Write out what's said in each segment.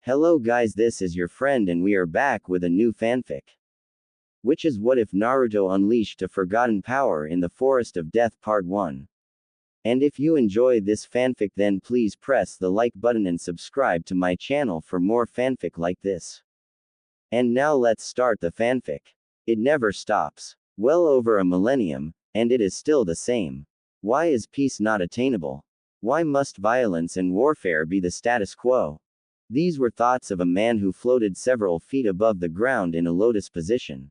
Hello guys, this is your friend and we are back with a new fanfic. Which is What If Naruto Unleashed a Forgotten Power in the Forest of Death Part 1. And if you enjoy this fanfic then please press the like button and subscribe to my channel for more fanfic like this. And now let's start the fanfic. It never stops. Well over a millennium, and it is still the same. Why is peace not attainable? Why must violence and warfare be the status quo? These were thoughts of a man who floated several feet above the ground in a lotus position.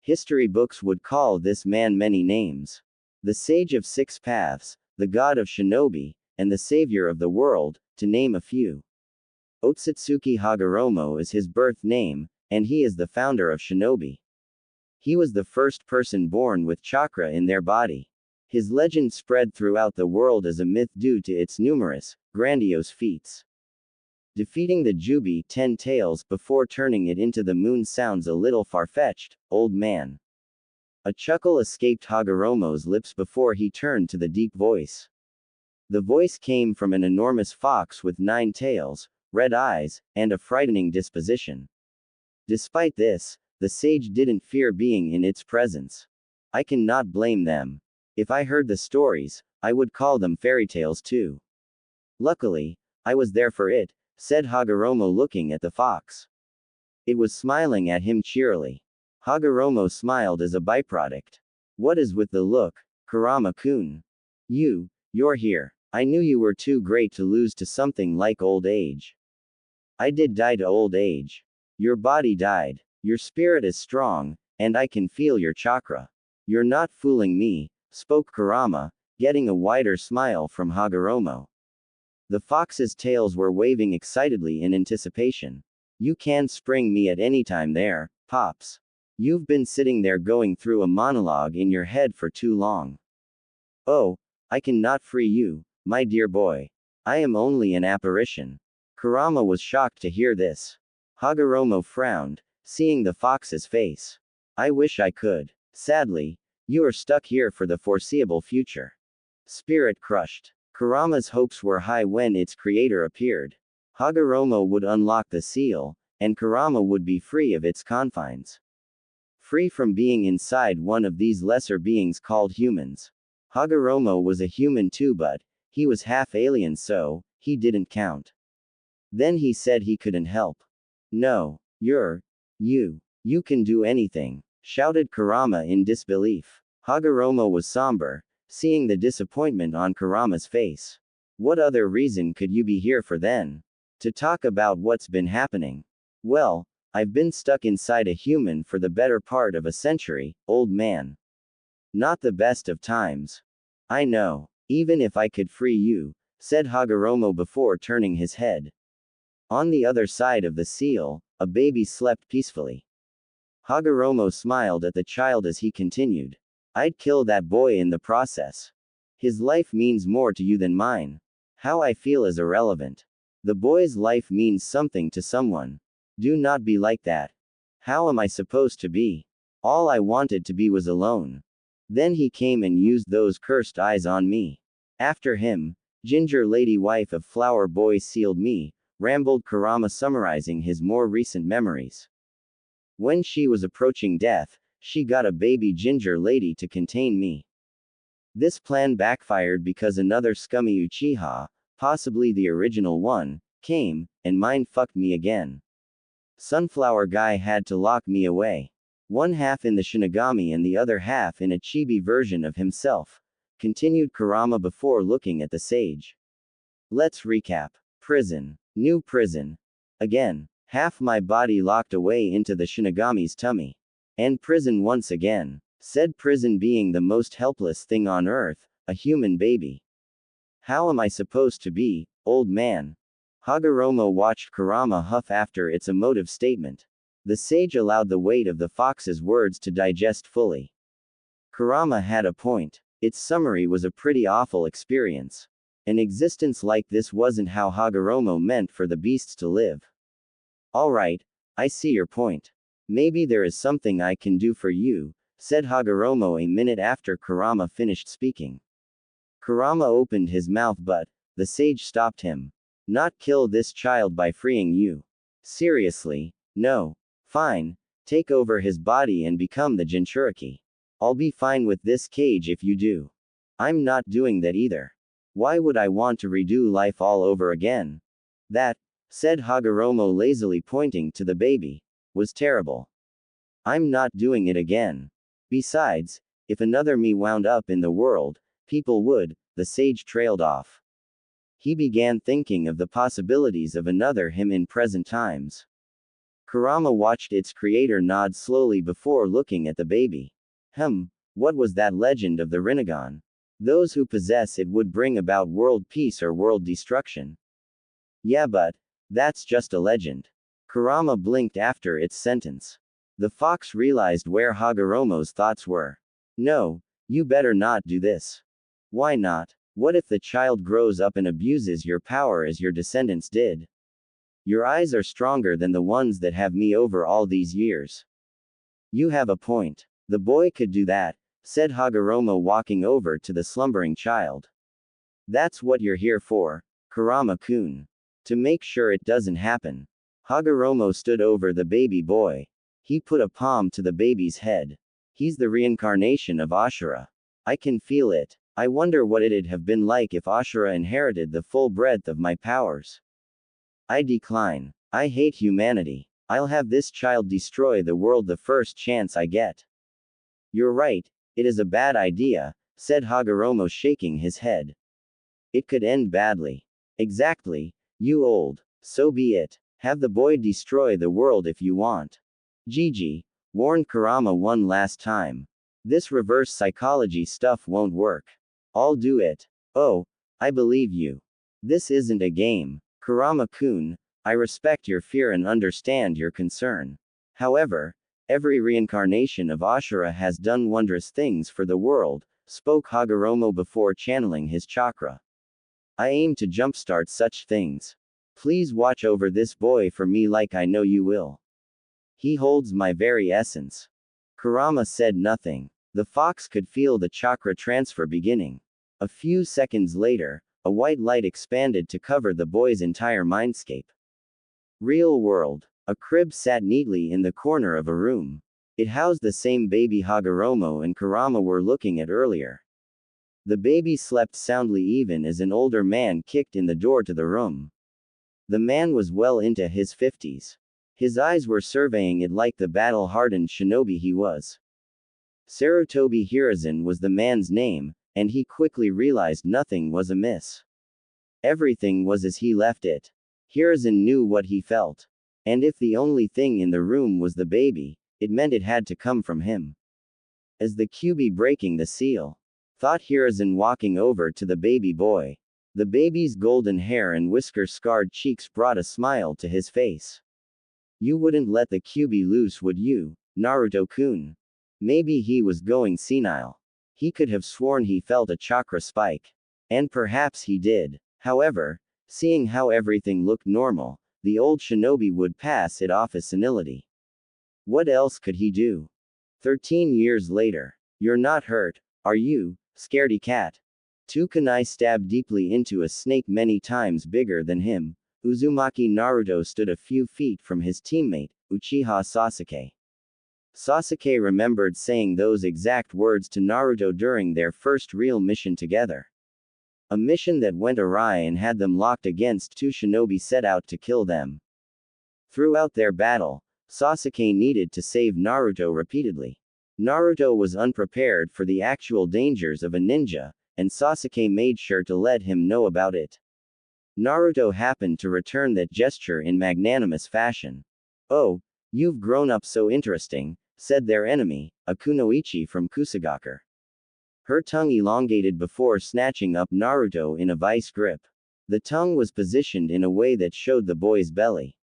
History books would call this man many names. The Sage of Six Paths, the God of Shinobi, and the Savior of the world, to name a few. Otsutsuki Hagoromo is his birth name, and he is the founder of Shinobi. He was the first person born with chakra in their body. His legend spread throughout the world as a myth due to its numerous, grandiose feats. Defeating the Jubi 10 tails before turning it into the moon sounds a little far-fetched, old man. A chuckle escaped Hagoromo's lips before he turned to the deep voice. The voice came from an enormous fox with 9 tails, red eyes, and a frightening disposition. Despite this, the sage didn't fear being in its presence. I cannot blame them. If I heard the stories, I would call them fairy tales too. Luckily, I was there for it, said Hagoromo looking at the fox. It was smiling at him cheerily. Hagoromo smiled as a byproduct. What is with the look, Kurama-kun? You're here. I knew you were too great to lose to something like old age. I did die to old age. Your body died. Your spirit is strong, and I can feel your chakra. You're not fooling me, spoke Kurama, getting a wider smile from Hagoromo. The fox's tails were waving excitedly in anticipation. You can spring me at any time there, Pops. You've been sitting there going through a monologue in your head for too long. Oh, I cannot free you, my dear boy. I am only an apparition. Kurama was shocked to hear this. Hagoromo frowned, seeing the fox's face. I wish I could. Sadly, you are stuck here for the foreseeable future. Spirit crushed. Kurama's hopes were high when its creator appeared. Hagoromo would unlock the seal, and Kurama would be free of its confines. Free from being inside one of these lesser beings called humans. Hagoromo was a human too, but he was half alien, so he didn't count. Then he said he couldn't help. No, you can do anything, shouted Kurama in disbelief. Hagoromo was somber, seeing the disappointment on Kurama's face. What other reason could you be here for then? To talk about what's been happening? Well, I've been stuck inside a human for the better part of a century, old man. Not the best of times. I know. Even if I could free you, said Hagoromo before turning his head. On the other side of the seal, a baby slept peacefully. Hagoromo smiled at the child as he continued. I'd kill that boy in the process. His life means more to you than mine. How I feel is irrelevant. The boy's life means something to someone. Do not be like that. How am I supposed to be? All I wanted to be was alone. Then he came and used those cursed eyes on me. After him, Ginger Lady wife of Flower Boy sealed me, rambled Kurama summarizing his more recent memories. When she was approaching death, she got a baby ginger lady to contain me. This plan backfired because another scummy Uchiha, possibly the original one, came, and mind-fucked me again. Sunflower guy had to lock me away. One half in the Shinigami and the other half in a chibi version of himself, continued Kurama before looking at the sage. Let's recap. Prison. New prison. Again. Half my body locked away into the Shinigami's tummy. And prison once again. Said prison being the most helpless thing on earth, a human baby. How am I supposed to be, old man? Hagoromo watched Kurama huff after its emotive statement. The sage allowed the weight of the fox's words to digest fully. Kurama had a point. Its summary was a pretty awful experience. An existence like this wasn't how Hagoromo meant for the beasts to live. Alright, I see your point. Maybe there is something I can do for you, said Hagoromo a minute after Kurama finished speaking. Kurama opened his mouth but the sage stopped him. Not kill this child by freeing you. Seriously? No. Fine. Take over his body and become the Jinchuriki. I'll be fine with this cage if you do. I'm not doing that either. Why would I want to redo life all over again? That, said Hagoromo lazily pointing to the baby, was terrible. I'm not doing it again. Besides, if another me wound up in the world, people would, the sage trailed off. He began thinking of the possibilities of another him in present times. Kurama watched its creator nod slowly before looking at the baby. What was that legend of the Rinnegan? Those who possess it would bring about world peace or world destruction. Yeah, but that's just a legend. Kurama blinked after its sentence. The fox realized where Hagoromo's thoughts were. No, you better not do this. Why not? What if the child grows up and abuses your power as your descendants did? Your eyes are stronger than the ones that have me over all these years. You have a point. The boy could do that, said Hagoromo walking over to the slumbering child. That's what you're here for, Kurama-kun. To make sure it doesn't happen. Hagoromo stood over the baby boy. He put a palm to the baby's head. He's the reincarnation of Ashura. I can feel it. I wonder what it'd have been like if Ashura inherited the full breadth of my powers. I decline. I hate humanity. I'll have this child destroy the world the first chance I get. You're right, it is a bad idea, said Hagoromo shaking his head. It could end badly. Exactly, you old. So be it. Have the boy destroy the world if you want. Gigi, warned Kurama one last time. This reverse psychology stuff won't work. I'll do it. Oh, I believe you. This isn't a game. Kurama-kun, I respect your fear and understand your concern. However, every reincarnation of Ashura has done wondrous things for the world, spoke Hagoromo before channeling his chakra. I aim to jumpstart such things. Please watch over this boy for me like I know you will. He holds my very essence. Kurama said nothing. The fox could feel the chakra transfer beginning. A few seconds later, a white light expanded to cover the boy's entire mindscape. Real world. A crib sat neatly in the corner of a room. It housed the same baby Hagoromo and Kurama were looking at earlier. The baby slept soundly even as an older man kicked in the door to the room. The man was well into his 50s. His eyes were surveying it like the battle-hardened shinobi he was. Sarutobi Hiruzen was the man's name, and he quickly realized nothing was amiss. Everything was as he left it. Hiruzen knew what he felt. And if the only thing in the room was the baby, it meant it had to come from him. As the Kyuubi breaking the seal, thought Hiruzen walking over to the baby boy. The baby's golden hair and whisker-scarred cheeks brought a smile to his face. You wouldn't let the Kyuubi loose, would you, Naruto-kun? Maybe he was going senile. He could have sworn he felt a chakra spike. And perhaps he did. However, seeing how everything looked normal, the old shinobi would pass it off as senility. What else could he do? 13 years later. You're not hurt, are you, scaredy cat? Two kunai stabbed deeply into a snake many times bigger than him. Uzumaki Naruto stood a few feet from his teammate, Uchiha Sasuke. Sasuke remembered saying those exact words to Naruto during their first real mission together. A mission that went awry and had them locked against two shinobi set out to kill them. Throughout their battle, Sasuke needed to save Naruto repeatedly. Naruto was unprepared for the actual dangers of a ninja, and Sasuke made sure to let him know about it. Naruto happened to return that gesture in magnanimous fashion. Oh, you've grown up so interesting, said their enemy, a kunoichi from Kusagaku. Her tongue elongated before snatching up Naruto in a vice grip. The tongue was positioned in a way that showed the boy's belly.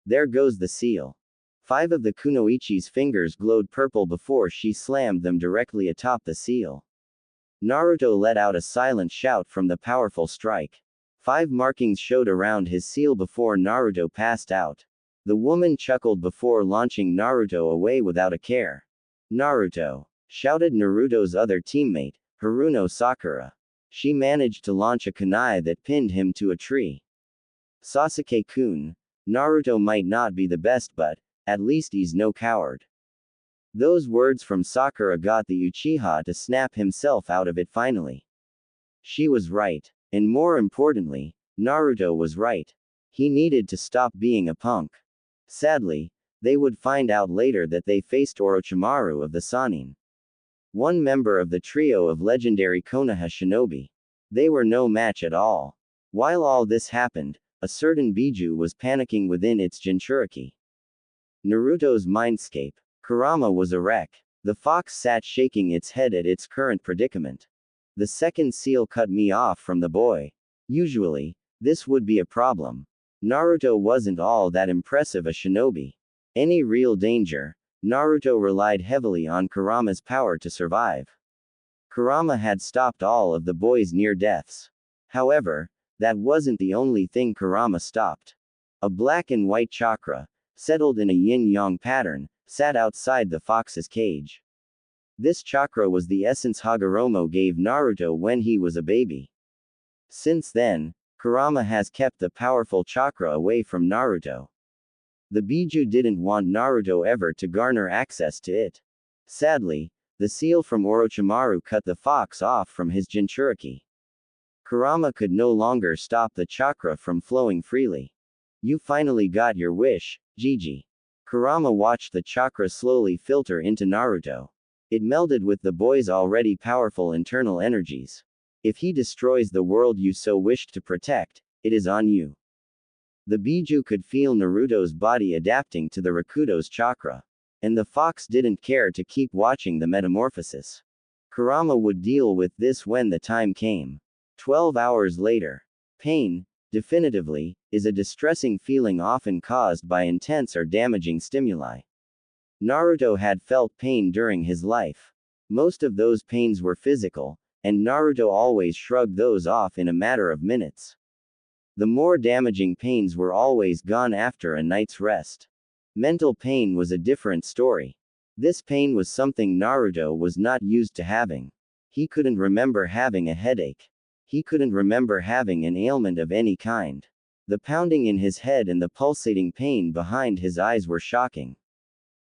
There goes the seal. 5 of the kunoichi's fingers glowed purple before she slammed them directly atop the seal. Naruto let out a silent shout from the powerful strike. 5 markings showed around his seal before Naruto passed out. The woman chuckled before launching Naruto away without a care. Naruto! Shouted Naruto's other teammate, Haruno Sakura. She managed to launch a kunai that pinned him to a tree. Sasuke-kun, Naruto might not be the best, but at least he's no coward. Those words from Sakura got the Uchiha to snap himself out of it finally. She was right. And more importantly, Naruto was right. He needed to stop being a punk. Sadly, they would find out later that they faced Orochimaru of the Sannin. One member of the trio of legendary Konoha shinobi. They were no match at all. While all this happened, a certain Biju was panicking within its Jinchuriki. Naruto's mindscape. Kurama was a wreck. The fox sat shaking its head at its current predicament. The second seal cut me off from the boy. Usually, this would be a problem. Naruto wasn't all that impressive a shinobi. Any real danger, Naruto relied heavily on Kurama's power to survive. Kurama had stopped all of the boy's near deaths. However, that wasn't the only thing Kurama stopped. A black and white chakra, settled in a yin-yang pattern, sat outside the fox's cage. This chakra was the essence Hagoromo gave Naruto when he was a baby. Since then, Kurama has kept the powerful chakra away from Naruto. The Biju didn't want Naruto ever to garner access to it. Sadly, the seal from Orochimaru cut the fox off from his Jinchuriki. Kurama could no longer stop the chakra from flowing freely. You finally got your wish, Gigi. Kurama watched the chakra slowly filter into Naruto. It melded with the boy's already powerful internal energies. If he destroys the world you so wished to protect, it is on you. The Biju could feel Naruto's body adapting to the Rakudo's chakra. And the fox didn't care to keep watching the metamorphosis. Kurama would deal with this when the time came. 12 hours later. Pain, definitively, is a distressing feeling often caused by intense or damaging stimuli. Naruto had felt pain during his life. Most of those pains were physical, and Naruto always shrugged those off in a matter of minutes. The more damaging pains were always gone after a night's rest. Mental pain was a different story. This pain was something Naruto was not used to having. He couldn't remember having a headache. He couldn't remember having an ailment of any kind. The pounding in his head and the pulsating pain behind his eyes were shocking.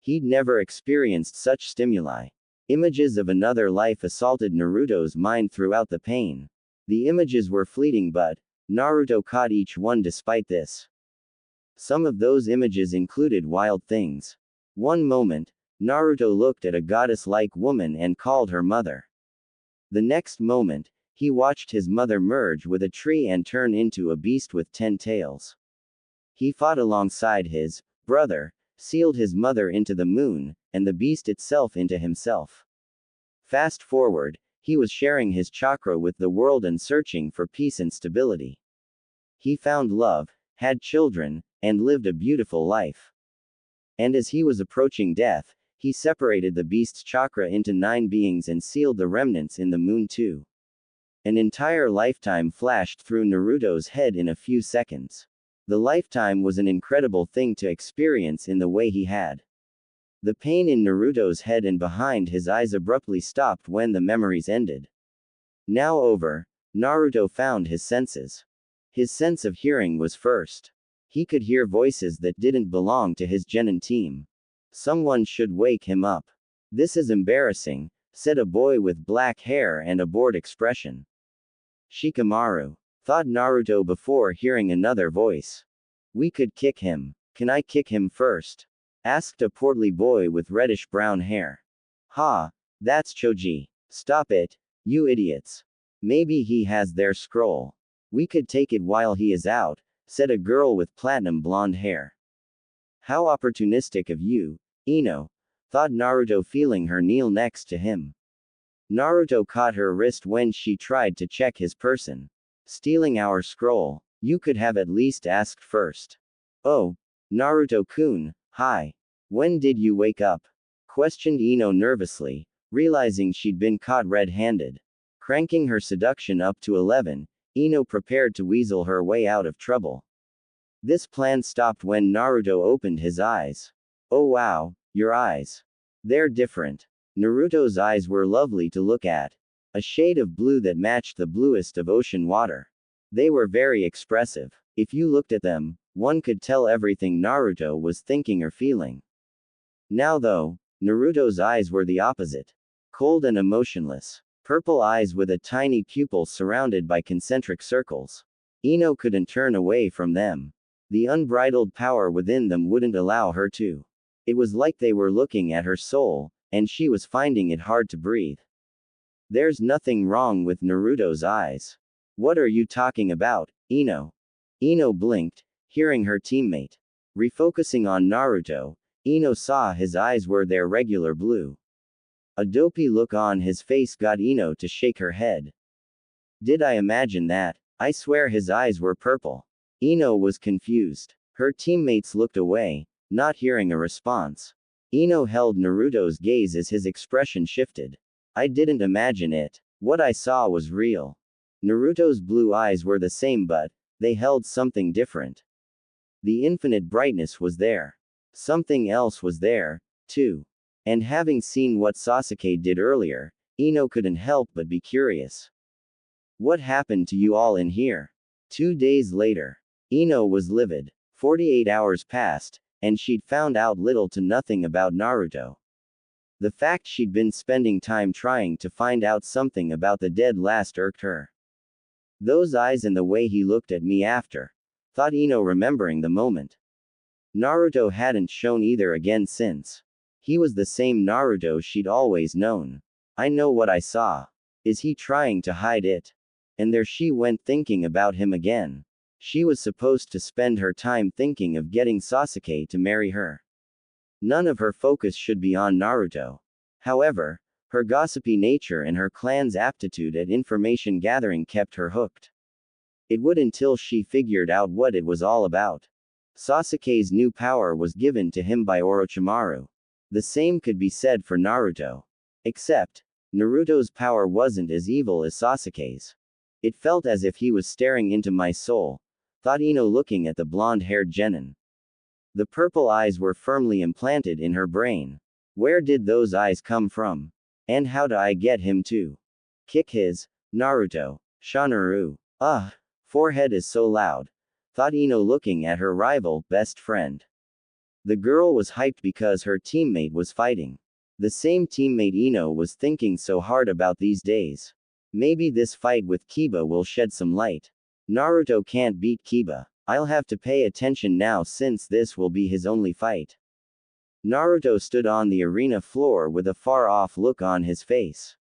He'd never experienced such stimuli. Images of another life assaulted Naruto's mind throughout the pain. The images were fleeting, but Naruto caught each one despite this. Some of those images included wild things. One moment, Naruto looked at a goddess-like woman and called her mother. The next moment, he watched his mother merge with a tree and turn into a beast with 10 tails. He fought alongside his brother, sealed his mother into the moon, and the beast itself into himself. Fast forward, he was sharing his chakra with the world and searching for peace and stability. He found love, had children, and lived a beautiful life. And as he was approaching death, he separated the beast's chakra into 9 beings and sealed the remnants in the moon too. An entire lifetime flashed through Naruto's head in a few seconds. The lifetime was an incredible thing to experience in the way he had. The pain in Naruto's head and behind his eyes abruptly stopped when the memories ended. Now over, Naruto found his senses. His sense of hearing was first. He could hear voices that didn't belong to his genin team. Someone should wake him up. This is embarrassing, said a boy with black hair and a bored expression. Shikamaru, thought Naruto before hearing another voice. We could kick him. Can I kick him first? Asked a portly boy with reddish-brown hair. Ha, that's Choji. Stop it, you idiots. Maybe he has their scroll. We could take it while he is out, said a girl with platinum blonde hair. How opportunistic of you, Ino, thought Naruto, feeling her kneel next to him. Naruto caught her wrist when she tried to check his person. Stealing our scroll, you could have at least asked first. Oh, Naruto-kun, hi. When did you wake up? Questioned Ino nervously, realizing she'd been caught red-handed. Cranking her seduction up to 11, Ino prepared to weasel her way out of trouble. This plan stopped when Naruto opened his eyes. Oh wow, your eyes. They're different. Naruto's eyes were lovely to look at. A shade of blue that matched the bluest of ocean water. They were very expressive. If you looked at them, one could tell everything Naruto was thinking or feeling. Now though, Naruto's eyes were the opposite. Cold and emotionless. Purple eyes with a tiny pupil surrounded by concentric circles. Ino couldn't turn away from them. The unbridled power within them wouldn't allow her to. It was like they were looking at her soul, and she was finding it hard to breathe. There's nothing wrong with Naruto's eyes. What are you talking about, Ino? Ino blinked, hearing her teammate. Refocusing on Naruto, Ino saw his eyes were their regular blue. A dopey look on his face got Ino to shake her head. Did I imagine that? I swear his eyes were purple. Ino was confused. Her teammates looked away, not hearing a response. Ino held Naruto's gaze as his expression shifted. I didn't imagine it. What I saw was real. Naruto's blue eyes were the same, but they held something different. The infinite brightness was there. Something else was there, too. And having seen what Sasuke did earlier, Ino couldn't help but be curious. What happened to you all in here? 2 days later. Ino was livid. 48 hours passed, and she'd found out little to nothing about Naruto. The fact she'd been spending time trying to find out something about the dead last irked her. Those eyes and the way he looked at me after, thought Ino, remembering the moment. Naruto hadn't shown either again since. He was the same Naruto she'd always known. I know what I saw. Is he trying to hide it? And there she went thinking about him again. She was supposed to spend her time thinking of getting Sasuke to marry her. None of her focus should be on Naruto. However, her gossipy nature and her clan's aptitude at information gathering kept her hooked. It would until she figured out what it was all about. Sasuke's new power was given to him by Orochimaru. The same could be said for Naruto. Except, Naruto's power wasn't as evil as Sasuke's. It felt as if he was staring into my soul, thought Ino, looking at the blonde-haired genin. The purple eyes were firmly implanted in her brain. Where did those eyes come from? And how do I get him to kick his Naruto? Shanaru. Forehead is so loud, thought Ino, looking at her rival, best friend. The girl was hyped because her teammate was fighting. The same teammate Ino was thinking so hard about these days. Maybe this fight with Kiba will shed some light. Naruto can't beat Kiba. I'll have to pay attention now since this will be his only fight. Naruto stood on the arena floor with a far-off look on his face.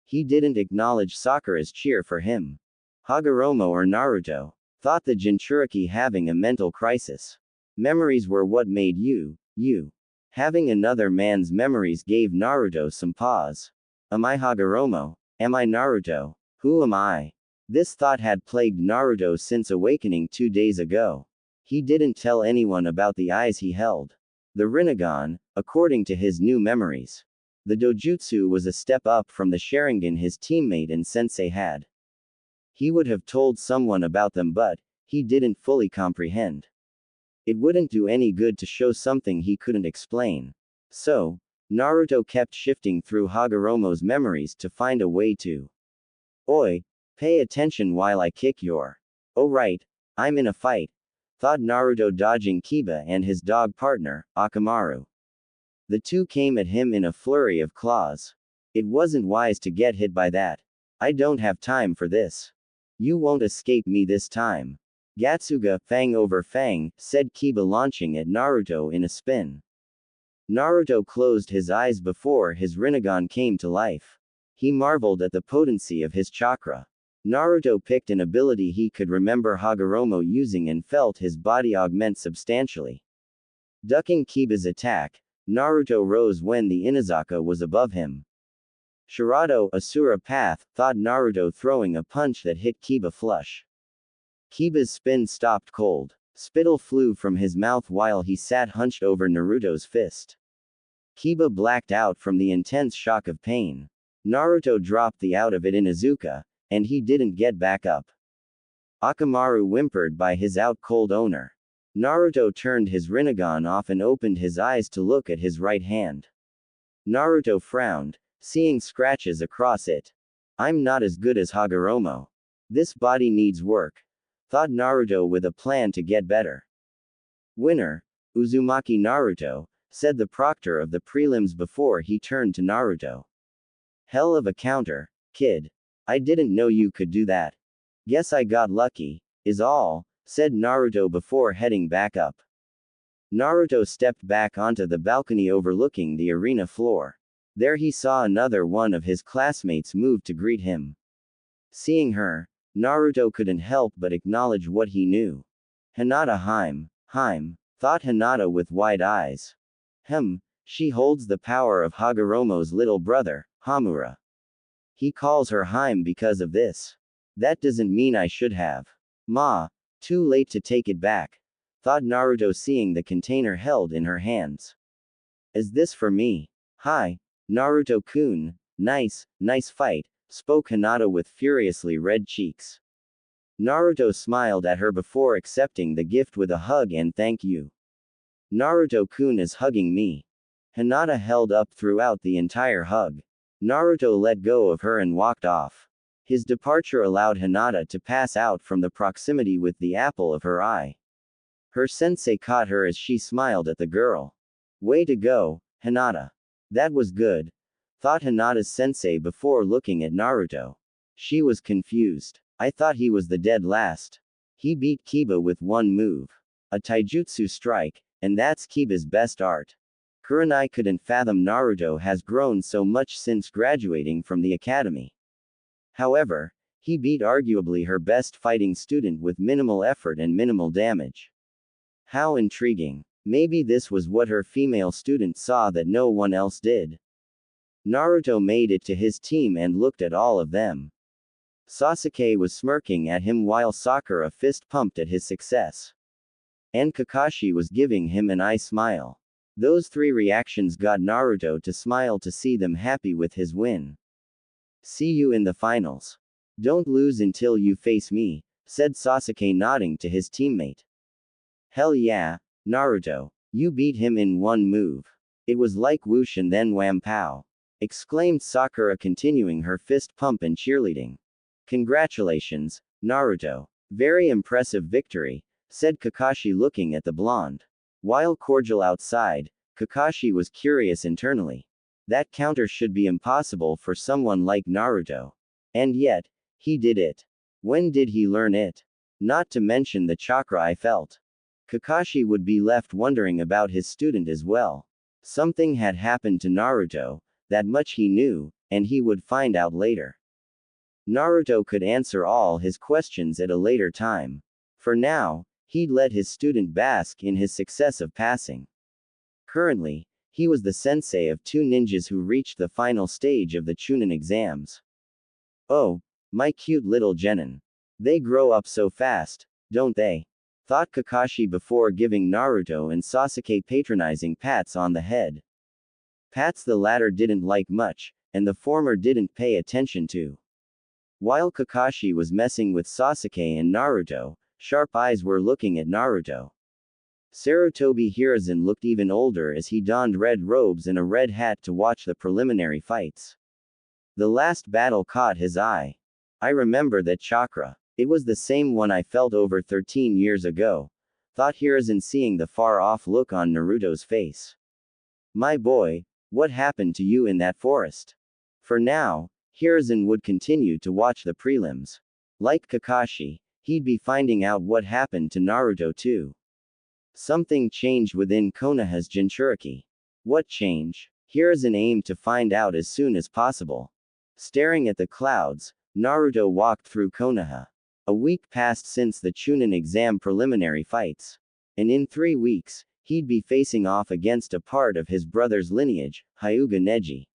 He didn't acknowledge Sakura's cheer for him. Hagoromo or Naruto, thought the Jinchuriki, having a mental crisis. Memories were what made you. Having another man's memories gave Naruto some pause. Am I Hagoromo? Am I Naruto? Who am I? This thought had plagued Naruto since awakening 2 days ago. He didn't tell anyone about the eyes he held. The Rinnegan, according to his new memories. The dojutsu was a step up from the Sharingan his teammate and sensei had. He would have told someone about them, but he didn't fully comprehend. It wouldn't do any good to show something he couldn't explain. So, Naruto kept shifting through Hagoromo's memories to find a way to. Oi, pay attention while I kick your. Oh right, I'm in a fight, thought Naruto, dodging Kiba and his dog partner, Akamaru. The two came at him in a flurry of claws. It wasn't wise to get hit by that. I don't have time for this. You won't escape me this time. Gatsuga, fang over fang, said Kiba, launching at Naruto in a spin. Naruto closed his eyes before his Rinnegan came to life. He marveled at the potency of his chakra. Naruto picked an ability he could remember Hagoromo using and felt his body augment substantially. Ducking Kiba's attack, Naruto rose when the Inazaka was above him. Shirado, Asura Path, thought Naruto, throwing a punch that hit Kiba flush. Kiba's spin stopped cold. Spittle flew from his mouth while he sat hunched over Naruto's fist. Kiba blacked out from the intense shock of pain. Naruto dropped the out of it in Izuka, and he didn't get back up. Akamaru whimpered by his out-cold owner. Naruto turned his Rinnegan off and opened his eyes to look at his right hand. Naruto frowned, seeing scratches across it. I'm not as good as Hagoromo. This body needs work, thought Naruto with a plan to get better. Winner, Uzumaki Naruto, said the proctor of the prelims before he turned to Naruto. Hell of a counter, kid. I didn't know you could do that. Guess I got lucky, is all, said Naruto before heading back up. Naruto stepped back onto the balcony overlooking the arena floor. There he saw another one of his classmates move to greet him. Seeing her, Naruto couldn't help but acknowledge what he knew. Hinata Heim, thought Hinata with wide eyes. She holds the power of Hagoromo's little brother, Hamura. He calls her Heim because of this. That doesn't mean I should have. Too late to take it back, thought Naruto seeing the container held in her hands. Is this for me? Hi, Naruto-kun, nice fight, spoke Hinata with furiously red cheeks. Naruto smiled at her before accepting the gift with a hug and thank you. Naruto-kun is hugging me. Hinata held up throughout the entire hug. Naruto let go of her and walked off. His departure allowed Hinata to pass out from the proximity with the apple of her eye. Her sensei caught her as she smiled at the girl. Way to go, Hinata. That was good, thought Hinata's sensei before looking at Naruto. She was confused. I thought he was the dead last. He beat Kiba with one move. A taijutsu strike, and that's Kiba's best art. Kurenai couldn't fathom Naruto has grown so much since graduating from the academy. However, he beat arguably her best fighting student with minimal effort and minimal damage. How intriguing. Maybe this was what her female student saw that no one else did. Naruto made it to his team and looked at all of them. Sasuke was smirking at him while Sakura fist pumped at his success. And Kakashi was giving him an eye smile. Those three reactions got Naruto to smile to see them happy with his win. See you in the finals. Don't lose until you face me, said Sasuke nodding to his teammate. Hell yeah, Naruto. You beat him in one move. It was like whoosh and then wham pow, exclaimed Sakura continuing her fist pump and cheerleading. Congratulations, Naruto. Very impressive victory, said Kakashi looking at the blonde. While cordial outside, Kakashi was curious internally. That counter should be impossible for someone like Naruto. And yet, he did it. When did he learn it? Not to mention the chakra I felt. Kakashi would be left wondering about his student as well. Something had happened to Naruto, that much he knew, and he would find out later. Naruto could answer all his questions at a later time. For now, he'd let his student bask in his success of passing. Currently, he was the sensei of two ninjas who reached the final stage of the Chunin exams. Oh, my cute little genin. They grow up so fast, don't they? Thought Kakashi before giving Naruto and Sasuke patronizing pats on the head. Pats the latter didn't like much, and the former didn't pay attention to. While Kakashi was messing with Sasuke and Naruto, sharp eyes were looking at Naruto. Sarutobi Hiruzen looked even older as he donned red robes and a red hat to watch the preliminary fights. The last battle caught his eye. I remember that chakra. It was the same one I felt over 13 years ago, thought Hiruzen seeing the far-off look on Naruto's face. My boy, what happened to you in that forest? For now, Hiruzen would continue to watch the prelims. Like Kakashi, he'd be finding out what happened to Naruto too. Something changed within Konoha's Jinchuriki. What change? Hiruzen aimed to find out as soon as possible. Staring at the clouds, Naruto walked through Konoha. A week passed since the Chunin exam preliminary fights. And in 3 weeks, he'd be facing off against a part of his brother's lineage, Hyuga Neji.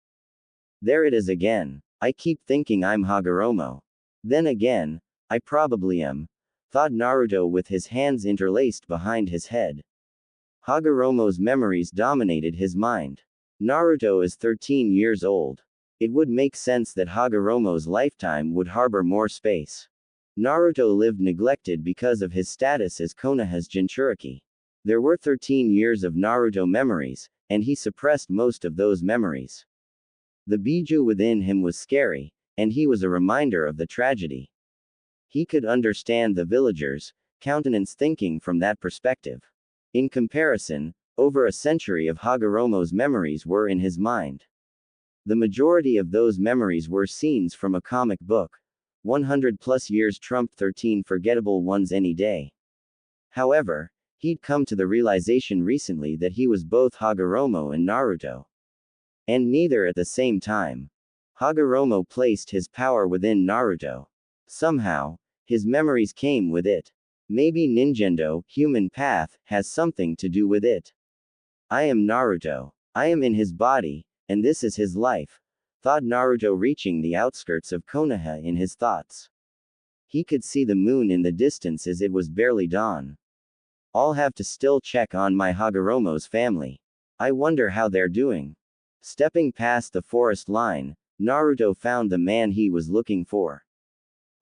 There it is again. I keep thinking I'm Hagoromo. Then again, I probably am, thought Naruto with his hands interlaced behind his head. Hagoromo's memories dominated his mind. Naruto is 13 years old. It would make sense that Hagoromo's lifetime would harbor more space. Naruto lived neglected because of his status as Konoha's Jinchuriki. There were 13 years of Naruto memories, and he suppressed most of those memories. The Biju within him was scary, and he was a reminder of the tragedy. He could understand the villagers' countenance thinking from that perspective. In comparison, over a century of Hagoromo's memories were in his mind. The majority of those memories were scenes from a comic book. 100 plus years trumped 13 forgettable ones any day. However, he'd come to the realization recently that he was both Hagoromo and Naruto. And neither at the same time. Hagoromo placed his power within Naruto. Somehow, his memories came with it. Maybe Ninjendo, human path, has something to do with it. I am Naruto. I am in his body, and this is his life, thought Naruto, reaching the outskirts of Konoha in his thoughts. He could see the moon in the distance as it was barely dawn. I'll have to still check on my Hagoromo's family. I wonder how they're doing. Stepping past the forest line, Naruto found the man he was looking for.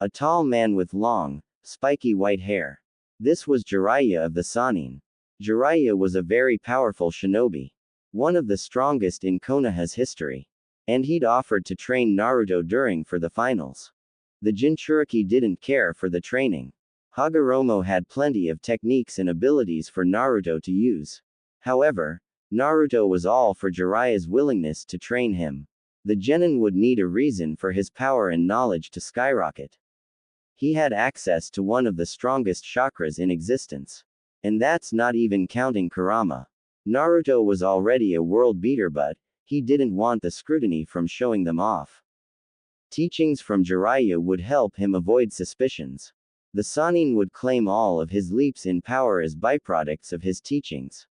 A tall man with long, spiky white hair. This was Jiraiya of the Sannin. Jiraiya was a very powerful shinobi. One of the strongest in Konoha's history. And he'd offered to train Naruto during for the finals. The Jinchuriki didn't care for the training. Hagoromo had plenty of techniques and abilities for Naruto to use. However, Naruto was all for Jiraiya's willingness to train him. The genin would need a reason for his power and knowledge to skyrocket. He had access to one of the strongest chakras in existence. And that's not even counting Kurama. Naruto was already a world beater, but he didn't want the scrutiny from showing them off. Teachings from Jiraiya would help him avoid suspicions. The Sannin would claim all of his leaps in power as byproducts of his teachings.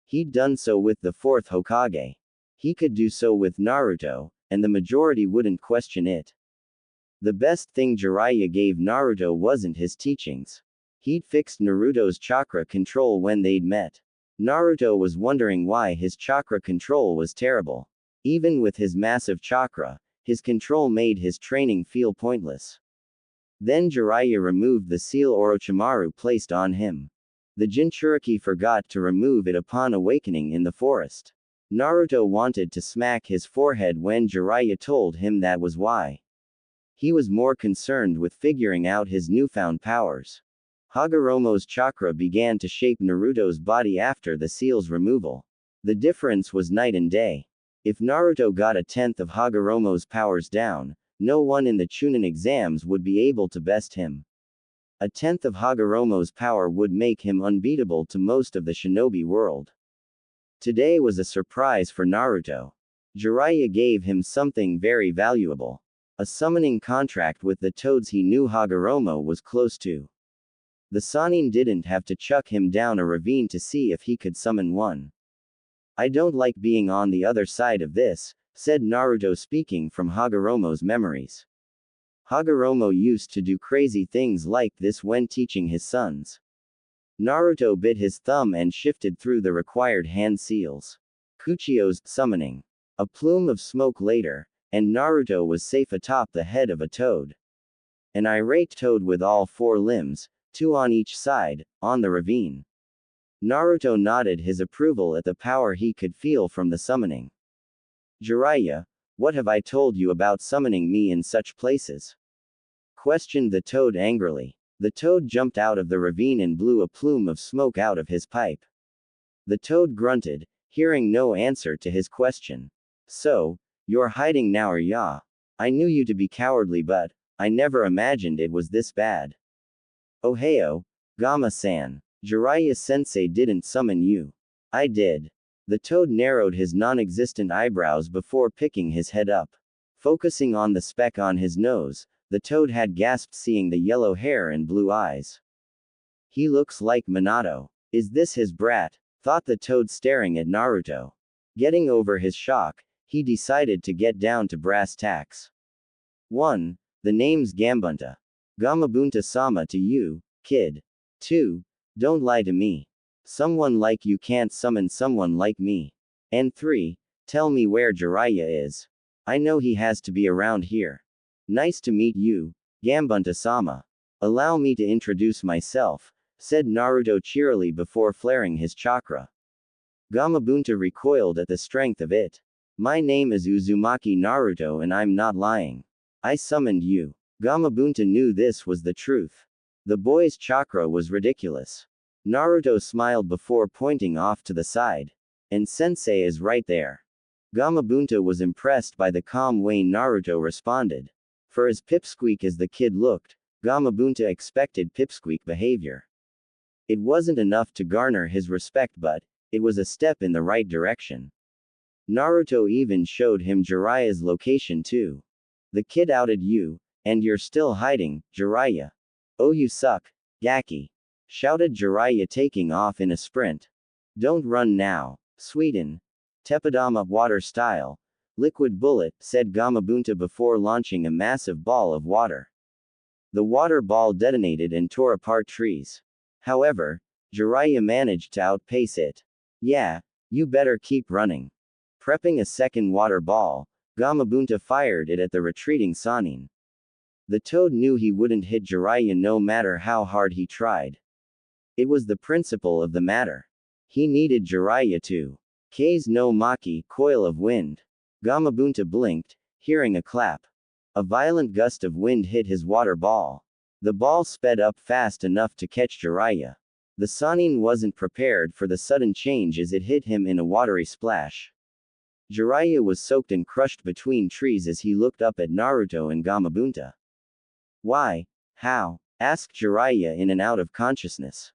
He'd done so with the fourth Hokage. He could do so with Naruto, and the majority wouldn't question it. The best thing Jiraiya gave Naruto wasn't his teachings. He'd fixed Naruto's chakra control when they'd met. Naruto was wondering why his chakra control was terrible. Even with his massive chakra, his control made his training feel pointless. Then Jiraiya removed the seal Orochimaru placed on him. The Jinchuriki forgot to remove it upon awakening in the forest. Naruto wanted to smack his forehead when Jiraiya told him that was why. He was more concerned with figuring out his newfound powers. Hagoromo's chakra began to shape Naruto's body after the seal's removal. The difference was night and day. If Naruto got a tenth of Hagoromo's powers down, no one in the Chunin exams would be able to best him. A tenth of Hagoromo's power would make him unbeatable to most of the shinobi world. Today was a surprise for Naruto. Jiraiya gave him something very valuable. A summoning contract with the toads he knew Hagoromo was close to. The Sannin didn't have to chuck him down a ravine to see if he could summon one. I don't like being on the other side of this, said Naruto, speaking from Hagoromo's memories. Hagoromo used to do crazy things like this when teaching his sons. Naruto bit his thumb and shifted through the required hand seals. Kuchio's summoning. A plume of smoke later, and Naruto was safe atop the head of a toad. An irate toad with all four limbs, two on each side, on the ravine. Naruto nodded his approval at the power he could feel from the summoning. Jiraiya, what have I told you about summoning me in such places? Questioned the toad angrily. The toad jumped out of the ravine and blew a plume of smoke out of his pipe. The toad grunted, hearing no answer to his question. So, you're hiding now, or ya? I knew you to be cowardly, but I never imagined it was this bad. Ohio, Gama-san. Jiraiya-sensei didn't summon you. I did. The toad narrowed his non-existent eyebrows before picking his head up. Focusing on the speck on his nose, the toad had gasped, seeing the yellow hair and blue eyes. He looks like Minato. Is this his brat? Thought the toad, staring at Naruto. Getting over his shock, he decided to get down to brass tacks. 1. The name's Gambunta. Gamabunta-sama to you, kid. 2. Don't lie to me. Someone like you can't summon someone like me. And 3. Tell me where Jiraiya is. I know he has to be around here. Nice to meet you, Gambunta-sama. Allow me to introduce myself, said Naruto cheerily before flaring his chakra. Gamabunta recoiled at the strength of it. My name is Uzumaki Naruto and I'm not lying. I summoned you. Gamabunta knew this was the truth. The boy's chakra was ridiculous. Naruto smiled before pointing off to the side. And sensei is right there. Gamabunta was impressed by the calm way Naruto responded. For as pipsqueak as the kid looked, Gamabunta expected pipsqueak behavior. It wasn't enough to garner his respect, but it was a step in the right direction. Naruto even showed him Jiraiya's location too. The kid outed you, and you're still hiding, Jiraiya. Oh, you suck, Gaki! Shouted Jiraiya, taking off in a sprint. Don't run now, Sweden. Teppadama water style. Liquid bullet, said Gamabunta before launching a massive ball of water. The water ball detonated and tore apart trees. However, Jiraiya managed to outpace it. Yeah, you better keep running. Prepping a second water ball, Gamabunta fired it at the retreating Sannin. The toad knew he wouldn't hit Jiraiya no matter how hard he tried. It was the principle of the matter. He needed Jiraiya to K's no Maki, coil of wind. Gamabunta blinked, hearing a clap. A violent gust of wind hit his water ball. The ball sped up fast enough to catch Jiraiya. The Sannin wasn't prepared for the sudden change as it hit him in a watery splash. Jiraiya was soaked and crushed between trees as he looked up at Naruto and Gamabunta. Why? How? Asked Jiraiya in and out of consciousness.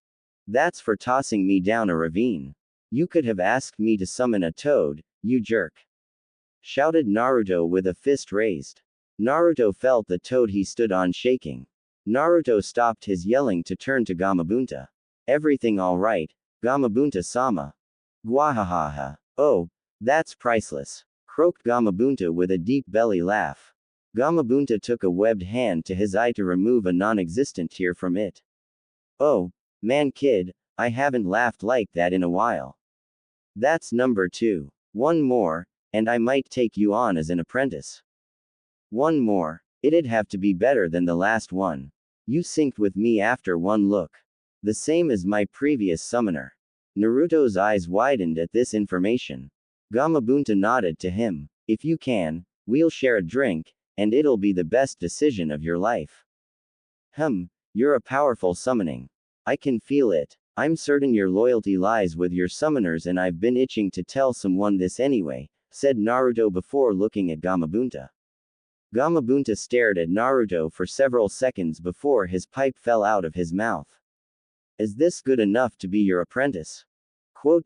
That's for tossing me down a ravine. You could have asked me to summon a toad, you jerk. Shouted Naruto with a fist raised. Naruto felt the toad he stood on shaking. Naruto stopped his yelling to turn to Gamabunta. Everything all right, Gamabunta-sama? Gwahahaha. Oh, that's priceless. Croaked Gamabunta with a deep belly laugh. Gamabunta took a webbed hand to his eye to remove a non-existent tear from it. Oh, man kid, I haven't laughed like that in a while. That's number 2. One more, and I might take you on as an apprentice. One more. It'd have to be better than the last one. You synced with me after one look. The same as my previous summoner. Naruto's eyes widened at this information. Gamabunta nodded to him. If you can, we'll share a drink, and it'll be the best decision of your life. You're a powerful summoning. I can feel it. I'm certain your loyalty lies with your summoners, and I've been itching to tell someone this anyway, said Naruto before looking at Gamabunta. Gamabunta stared at Naruto for several seconds before his pipe fell out of his mouth. Is this good enough to be your apprentice? Quote.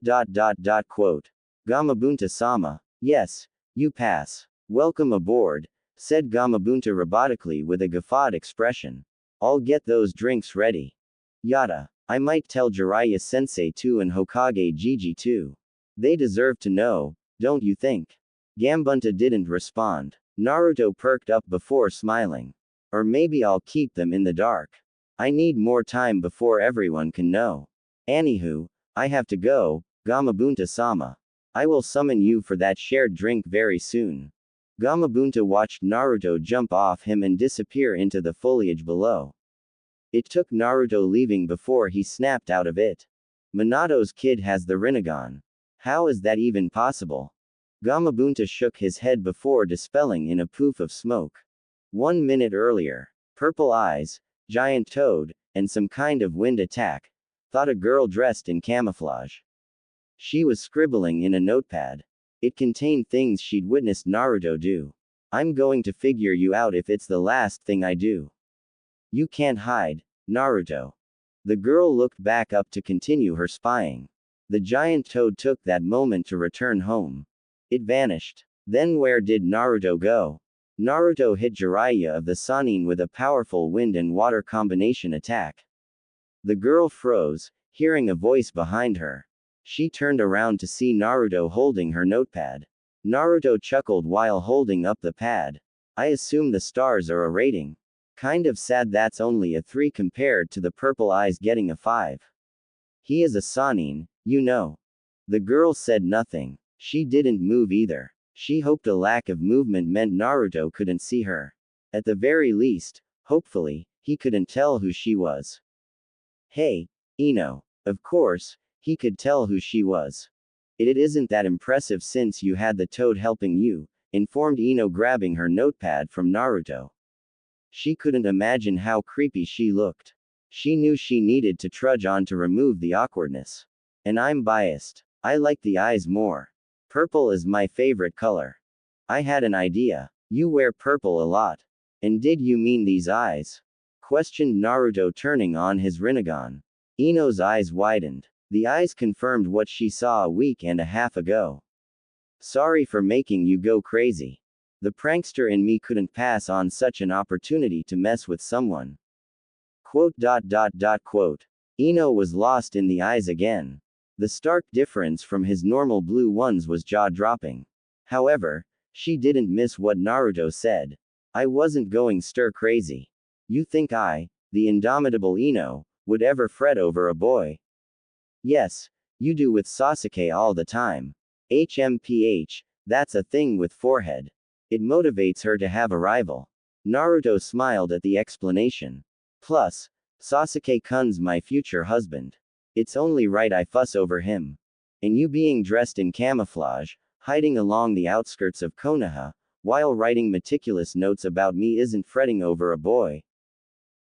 Gamabunta-sama. Yes, you pass. Welcome aboard, said Gamabunta robotically with a guffawed expression. I'll get those drinks ready. Yada. I might tell Jiraiya-sensei too and Hokage Gigi too. They deserve to know, don't you think? Gambunta didn't respond. Naruto perked up before smiling. Or maybe I'll keep them in the dark. I need more time before everyone can know. Anywho, I have to go, Gamabunta-sama. I will summon you for that shared drink very soon. Gamabunta watched Naruto jump off him and disappear into the foliage below. It took Naruto leaving before he snapped out of it. Minato's kid has the Rinnegan. How is that even possible? Gamabunta shook his head before dispelling in a poof of smoke. 1 minute earlier. Purple eyes, giant toad, and some kind of wind attack, thought a girl dressed in camouflage. She was scribbling in a notepad. It contained things she'd witnessed Naruto do. I'm going to figure you out if it's the last thing I do. You can't hide, Naruto. The girl looked back up to continue her spying. The giant toad took that moment to return home. It vanished. Then where did Naruto go? Naruto hit Jiraiya of the Sannin with a powerful wind and water combination attack. The girl froze, hearing a voice behind her. She turned around to see Naruto holding her notepad. Naruto chuckled while holding up the pad. I assume the stars are a rating. Kind of sad that's only a 3 compared to the purple eyes getting a 5. He is a Sannin, you know. The girl said nothing. She didn't move either. She hoped a lack of movement meant Naruto couldn't see her. At the very least, hopefully, he couldn't tell who she was. Hey, Ino. Of course, he could tell who she was. It isn't that impressive since you had the toad helping you, informed Ino, grabbing her notepad from Naruto. She couldn't imagine how creepy she looked. She knew she needed to trudge on to remove the awkwardness. And I'm biased. I like the eyes more. Purple is my favorite color. I had an idea. You wear purple a lot. And did you mean these eyes? Questioned Naruto, turning on his Rinnegan. Ino's eyes widened. The eyes confirmed what she saw a week and a half ago. Sorry for making you go crazy. The prankster in me couldn't pass on such an opportunity to mess with someone. Quote. Ino was lost in the eyes again. The stark difference from his normal blue ones was jaw-dropping. However, she didn't miss what Naruto said. I wasn't going stir-crazy. You think I, the indomitable Ino, would ever fret over a boy? Yes, you do with Sasuke all the time. HMPH, that's a thing with forehead. It motivates her to have a rival. Naruto smiled at the explanation. Plus, Sasuke-kun's my future husband. It's only right I fuss over him. And you being dressed in camouflage, hiding along the outskirts of Konoha, while writing meticulous notes about me isn't fretting over a boy.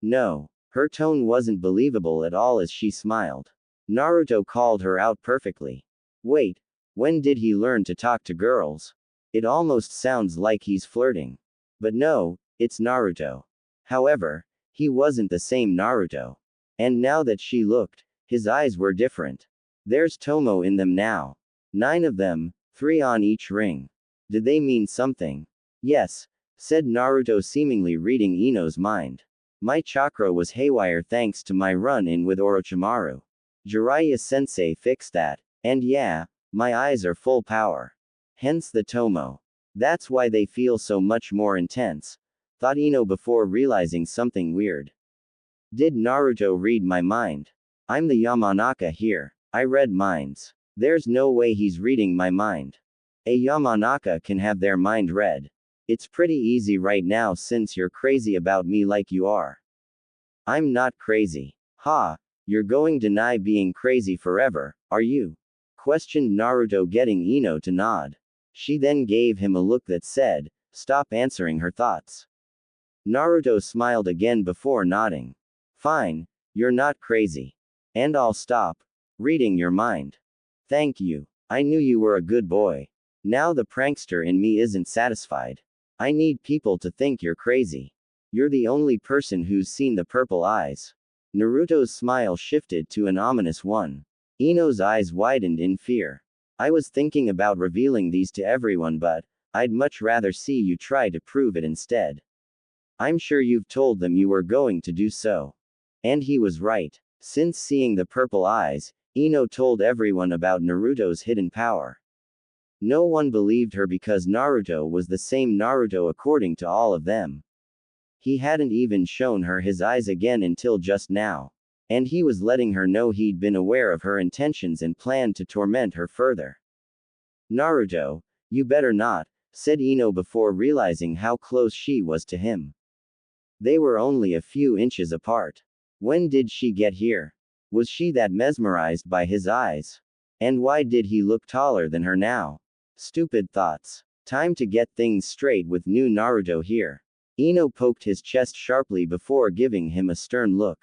No. Her tone wasn't believable at all as she smiled. Naruto called her out perfectly. Wait, when did he learn to talk to girls? It almost sounds like he's flirting. But no, it's Naruto. However, he wasn't the same Naruto. And now that she looked, his eyes were different. There's Tomo in them now. 9 of them, 3 on each ring. Did they mean something? Yes, said Naruto, seemingly reading Ino's mind. My chakra was haywire thanks to my run-in with Orochimaru. Jiraiya-sensei fixed that. And yeah, my eyes are full power. Hence the Tomo. That's why they feel so much more intense, thought Ino before realizing something weird. Did Naruto read my mind? I'm the Yamanaka here. I read minds. There's no way he's reading my mind. A Yamanaka can have their mind read. It's pretty easy right now since you're crazy about me like you are. I'm not crazy. Ha, you're going to deny being crazy forever, are you? Questioned Naruto, getting Ino to nod. She then gave him a look that said, stop answering her thoughts. Naruto smiled again before nodding. Fine, you're not crazy. And I'll stop reading your mind. Thank you. I knew you were a good boy. Now the prankster in me isn't satisfied. I need people to think you're crazy. You're the only person who's seen the purple eyes. Naruto's smile shifted to an ominous one. Ino's eyes widened in fear. I was thinking about revealing these to everyone, but I'd much rather see you try to prove it instead. I'm sure you've told them you were going to do so. And he was right. Since seeing the purple eyes, Ino told everyone about Naruto's hidden power. No one believed her because Naruto was the same Naruto according to all of them. He hadn't even shown her his eyes again until just now. And he was letting her know he'd been aware of her intentions and planned to torment her further. Naruto, you better not, said Ino before realizing how close she was to him. They were only a few inches apart. When did she get here? Was she that mesmerized by his eyes? And why did he look taller than her now? Stupid thoughts. Time to get things straight with new Naruto here. Ino poked his chest sharply before giving him a stern look.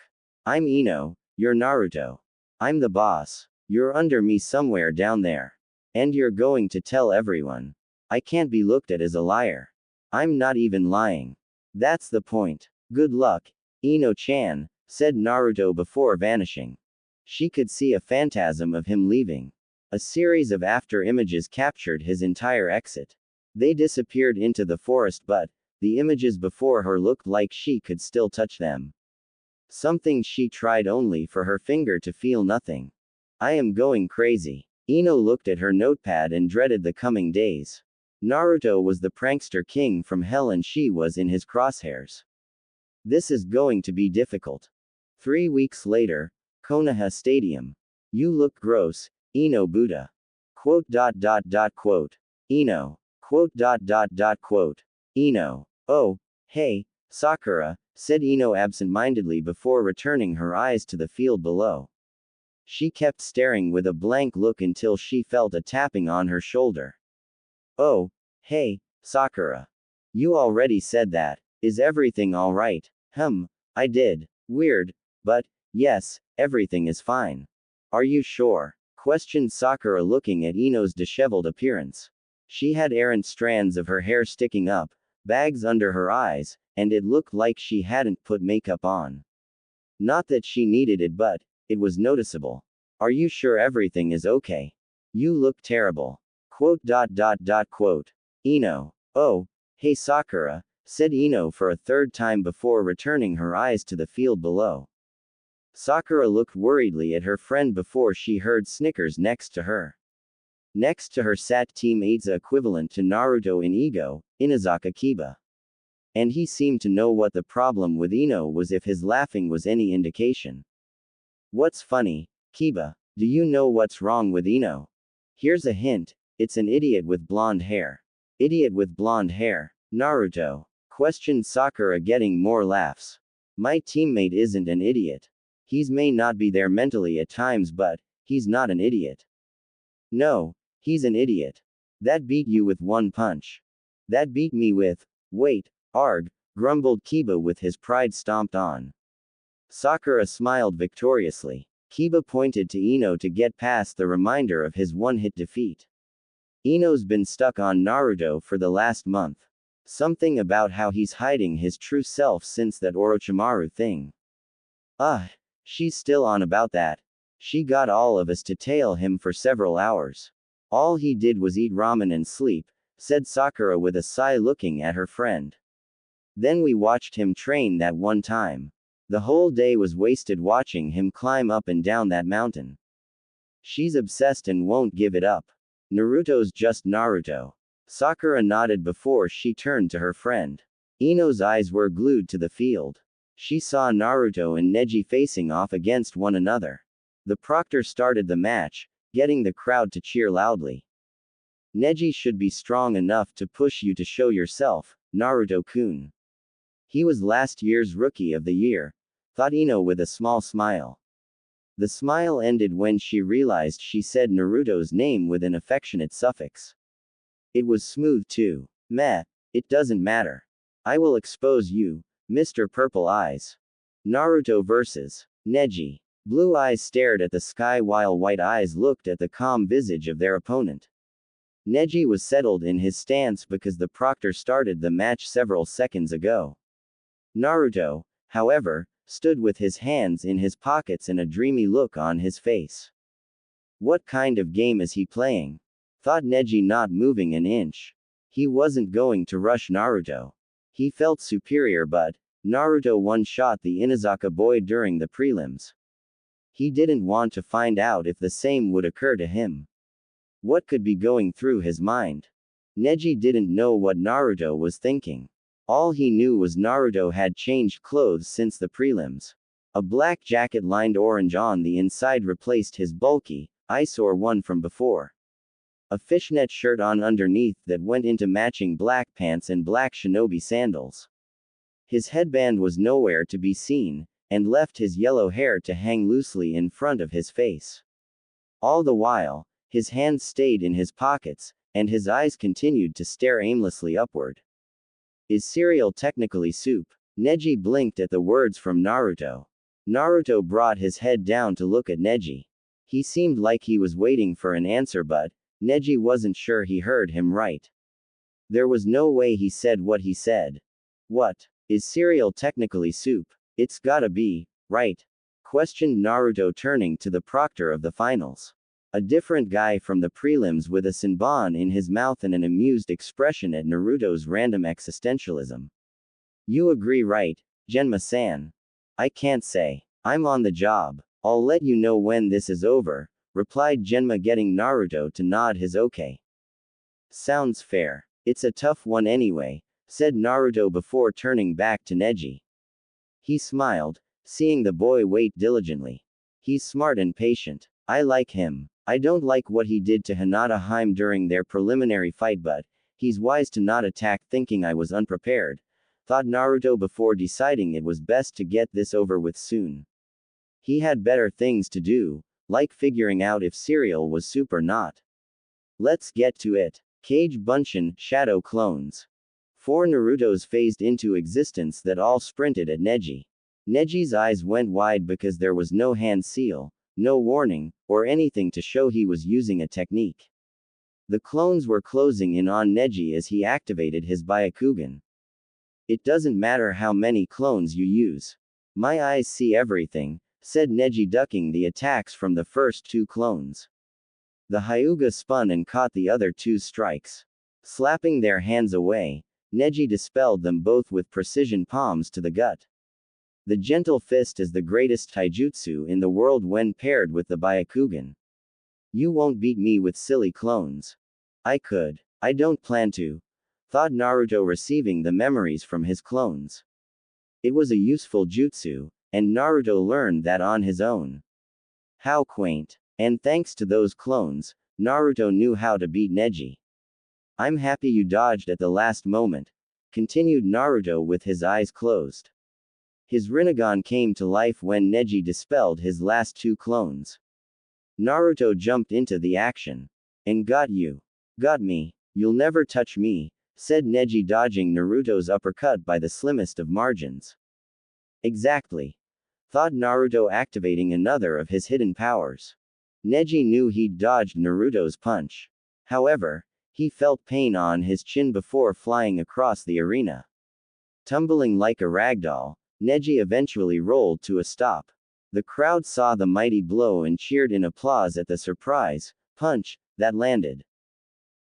I'm Ino, you're Naruto. I'm the boss. You're under me somewhere down there. And you're going to tell everyone. I can't be looked at as a liar. I'm not even lying. That's the point. Good luck, Ino-chan, said Naruto before vanishing. She could see a phantasm of him leaving. A series of after images captured his entire exit. They disappeared into the forest, but the images before her looked like she could still touch them. Something she tried only for her finger to feel nothing. I am going crazy. Ino looked at her notepad and dreaded the coming days. Naruto was the prankster king from hell and she was in his crosshairs. This is going to be difficult. 3 weeks later, Konoha Stadium. You look gross, Ino Buddha. Quote. Ino. Quote. Ino. Oh, hey, Sakura, said Ino absent-mindedly before returning her eyes to the field below. She kept staring with a blank look until she felt a tapping on her shoulder. Oh, hey, Sakura. You already said that, Is everything alright? I did. Weird. But, yes, everything is fine. Are you sure? Questioned Sakura, looking at Ino's disheveled appearance. She had errant strands of her hair sticking up, bags under her eyes, and it looked like she hadn't put makeup on. Not that she needed it, but it was noticeable. Are you sure everything is okay? You look terrible. Quote. Ino. Oh, hey Sakura, said Ino for a third time before returning her eyes to the field below. Sakura looked worriedly at her friend before she heard snickers next to her. Next to her sat Team 8's equivalent to Naruto in ego, Inazaka Kiba. And he seemed to know what the problem with Ino was if his laughing was any indication. What's funny, Kiba? Do you know what's wrong with Ino? Here's a hint, it's an idiot with blonde hair. Idiot with blonde hair? Naruto? Questioned Sakura, getting more laughs. My teammate isn't an idiot. He's may not be there mentally at times, but he's not an idiot. No, he's an idiot. That beat you with one punch. That beat me with, wait, arg, grumbled Kiba with his pride stomped on. Sakura smiled victoriously. Kiba pointed to Ino to get past the reminder of his one-hit defeat. Ino's been stuck on Naruto for the last month. Something about how he's hiding his true self since that Orochimaru thing. She's still on about that. She got all of us to tail him for several hours. All he did was eat ramen and sleep, said Sakura with a sigh, looking at her friend. Then we watched him train that one time. The whole day was wasted watching him climb up and down that mountain. She's obsessed and won't give it up. Naruto's just Naruto. Sakura nodded before she turned to her friend. Ino's eyes were glued to the field. She saw Naruto and Neji facing off against one another. The proctor started the match, getting the crowd to cheer loudly. Neji should be strong enough to push you to show yourself, Naruto-kun. He was last year's Rookie of the Year, thought Ino with a small smile. The smile ended when she realized she said Naruto's name with an affectionate suffix. It was smooth too. Meh, it doesn't matter. I will expose you, Mr. Purple Eyes. Naruto vs. Neji. Blue eyes stared at the sky while white eyes looked at the calm visage of their opponent. Neji was settled in his stance because the proctor started the match several seconds ago. Naruto, however, stood with his hands in his pockets and a dreamy look on his face. What kind of game is he playing? Thought Neji, not moving an inch. He wasn't going to rush Naruto. He felt superior, but Naruto one-shot the Inazaka boy during the prelims. He didn't want to find out if the same would occur to him. What could be going through his mind? Neji didn't know what Naruto was thinking. All he knew was Naruto had changed clothes since the prelims. A black jacket lined orange on the inside replaced his bulky, eyesore one from before. A fishnet shirt on underneath that went into matching black pants and black shinobi sandals. His headband was nowhere to be seen, and left his yellow hair to hang loosely in front of his face. All the while, his hands stayed in his pockets, and his eyes continued to stare aimlessly upward. Is cereal technically soup? Neji blinked at the words from Naruto. Naruto brought his head down to look at Neji. He seemed like he was waiting for an answer, but Neji wasn't sure he heard him right. There was no way he said what he said. What? Is cereal technically soup? It's gotta be, right? Questioned Naruto, turning to the proctor of the finals. A different guy from the prelims with a Senbon in his mouth and an amused expression at Naruto's random existentialism. You agree, right, Genma-san? I can't say. I'm on the job. I'll let you know when this is over, replied Genma, getting Naruto to nod his okay. Sounds fair. It's a tough one anyway, said Naruto before turning back to Neji. He smiled, seeing the boy wait diligently. He's smart and patient. I like him. I don't like what he did to Hinata Haim during their preliminary fight, but he's wise to not attack thinking I was unprepared, thought Naruto before deciding it was best to get this over with soon. He had better things to do, like figuring out if cereal was soup or not. Let's get to it. Kage Bunshin, Shadow Clones. 4 Narutos phased into existence that all sprinted at Neji. Neji's eyes went wide because there was no hand seal, no warning, or anything to show he was using a technique. The clones were closing in on Neji as he activated his Byakugan. It doesn't matter how many clones you use. My eyes see everything, said Neji, ducking the attacks from the first 2 clones. The Hyuga spun and caught the other 2 strikes. Slapping their hands away, Neji dispelled them both with precision palms to the gut. The gentle fist is the greatest taijutsu in the world when paired with the Byakugan. You won't beat me with silly clones. I could. I don't plan to, thought Naruto, receiving the memories from his clones. It was a useful jutsu, and Naruto learned that on his own. How quaint. And thanks to those clones, Naruto knew how to beat Neji. I'm happy you dodged at the last moment, continued Naruto with his eyes closed. His Rinnegan came to life when Neji dispelled his last 2 clones. Naruto jumped into the action. And got you. Got me. You'll never touch me, said Neji, dodging Naruto's uppercut by the slimmest of margins. Exactly, thought Naruto, activating another of his hidden powers. Neji knew he'd dodged Naruto's punch. However, he felt pain on his chin before flying across the arena. Tumbling like a ragdoll, Neji eventually rolled to a stop. The crowd saw the mighty blow and cheered in applause at the surprise punch that landed.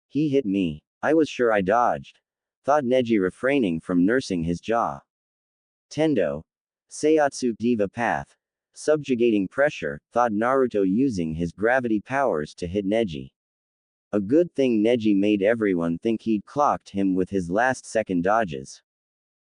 He hit me. I was sure I dodged, thought Neji, refraining from nursing his jaw. Tendo. Seiyatsu Diva Path. Subjugating pressure, thought Naruto, using his gravity powers to hit Neji. A good thing Neji made everyone think he'd clocked him with his last-second dodges.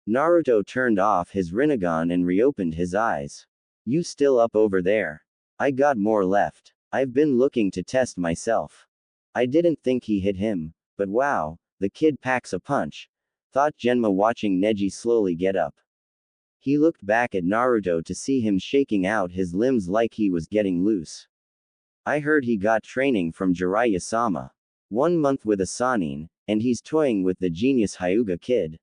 Naruto turned off his Rinnegan and reopened his eyes. You still up over there? I got more left. I've been looking to test myself. I didn't think he hit him, but wow, the kid packs a punch, thought Genma, watching Neji slowly get up. He looked back at Naruto to see him shaking out his limbs like he was getting loose. I heard he got training from Jiraiya-sama. 1 month with a Sannin, and he's toying with the genius Hyuga kid.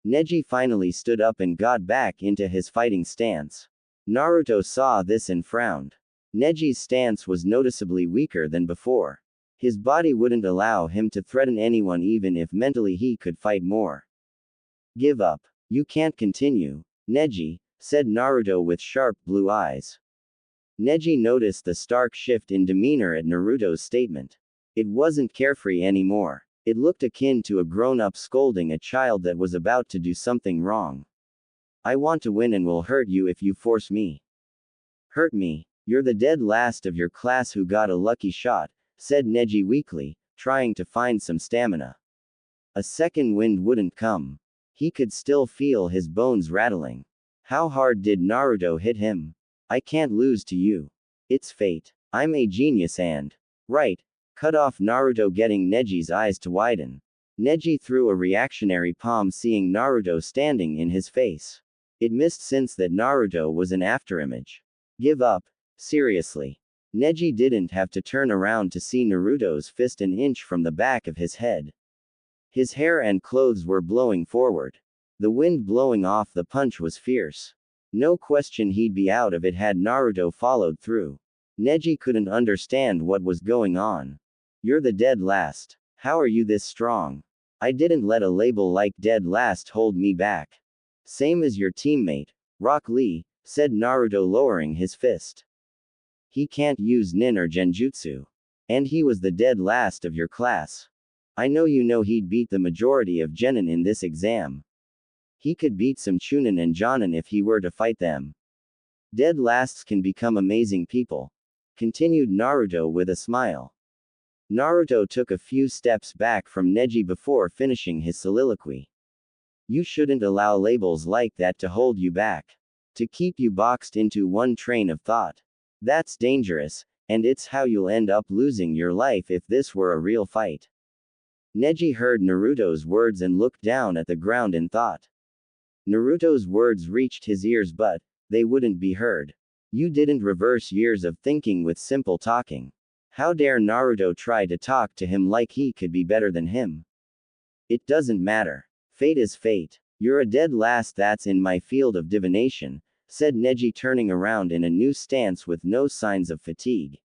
Neji finally stood up and got back into his fighting stance. Naruto saw this and frowned. Neji's stance was noticeably weaker than before. His body wouldn't allow him to threaten anyone even if mentally he could fight more. Give up. You can't continue, Neji, said Naruto with sharp blue eyes. Neji noticed the stark shift in demeanor at Naruto's statement. It wasn't carefree anymore. It looked akin to a grown-up scolding a child that was about to do something wrong. I want to win and will hurt you if you force me. Hurt me? You're the dead last of your class who got a lucky shot, said Neji weakly, trying to find some stamina. A second wind wouldn't come. He could still feel his bones rattling. How hard did Naruto hit him? I can't lose to you. It's fate. I'm a genius and... Right. Cut off Naruto, getting Neji's eyes to widen. Neji threw a reactionary palm, seeing Naruto standing in his face. It missed, since that Naruto was an afterimage. Give up. Seriously. Neji didn't have to turn around to see Naruto's fist an inch from the back of his head. His hair and clothes were blowing forward. The wind blowing off the punch was fierce. No question he'd be out of it had Naruto followed through. Neji couldn't understand what was going on. You're the dead last. How are you this strong? I didn't let a label like dead last hold me back. Same as your teammate, Rock Lee, said Naruto, lowering his fist. He can't use nin or genjutsu. And he was the dead last of your class. I know you know he'd beat the majority of genin in this exam. He could beat some chunin and jonin if he were to fight them. Dead lasts can become amazing people, continued Naruto with a smile. Naruto took a few steps back from Neji before finishing his soliloquy. You shouldn't allow labels like that to hold you back. To keep you boxed into one train of thought. That's dangerous, and it's how you'll end up losing your life if this were a real fight. Neji heard Naruto's words and looked down at the ground in thought. Naruto's words reached his ears, but they wouldn't be heard. You didn't reverse years of thinking with simple talking. How dare Naruto try to talk to him like he could be better than him? It doesn't matter. Fate is fate. You're a dead last that's in my field of divination, said Neji, turning around in a new stance with no signs of fatigue.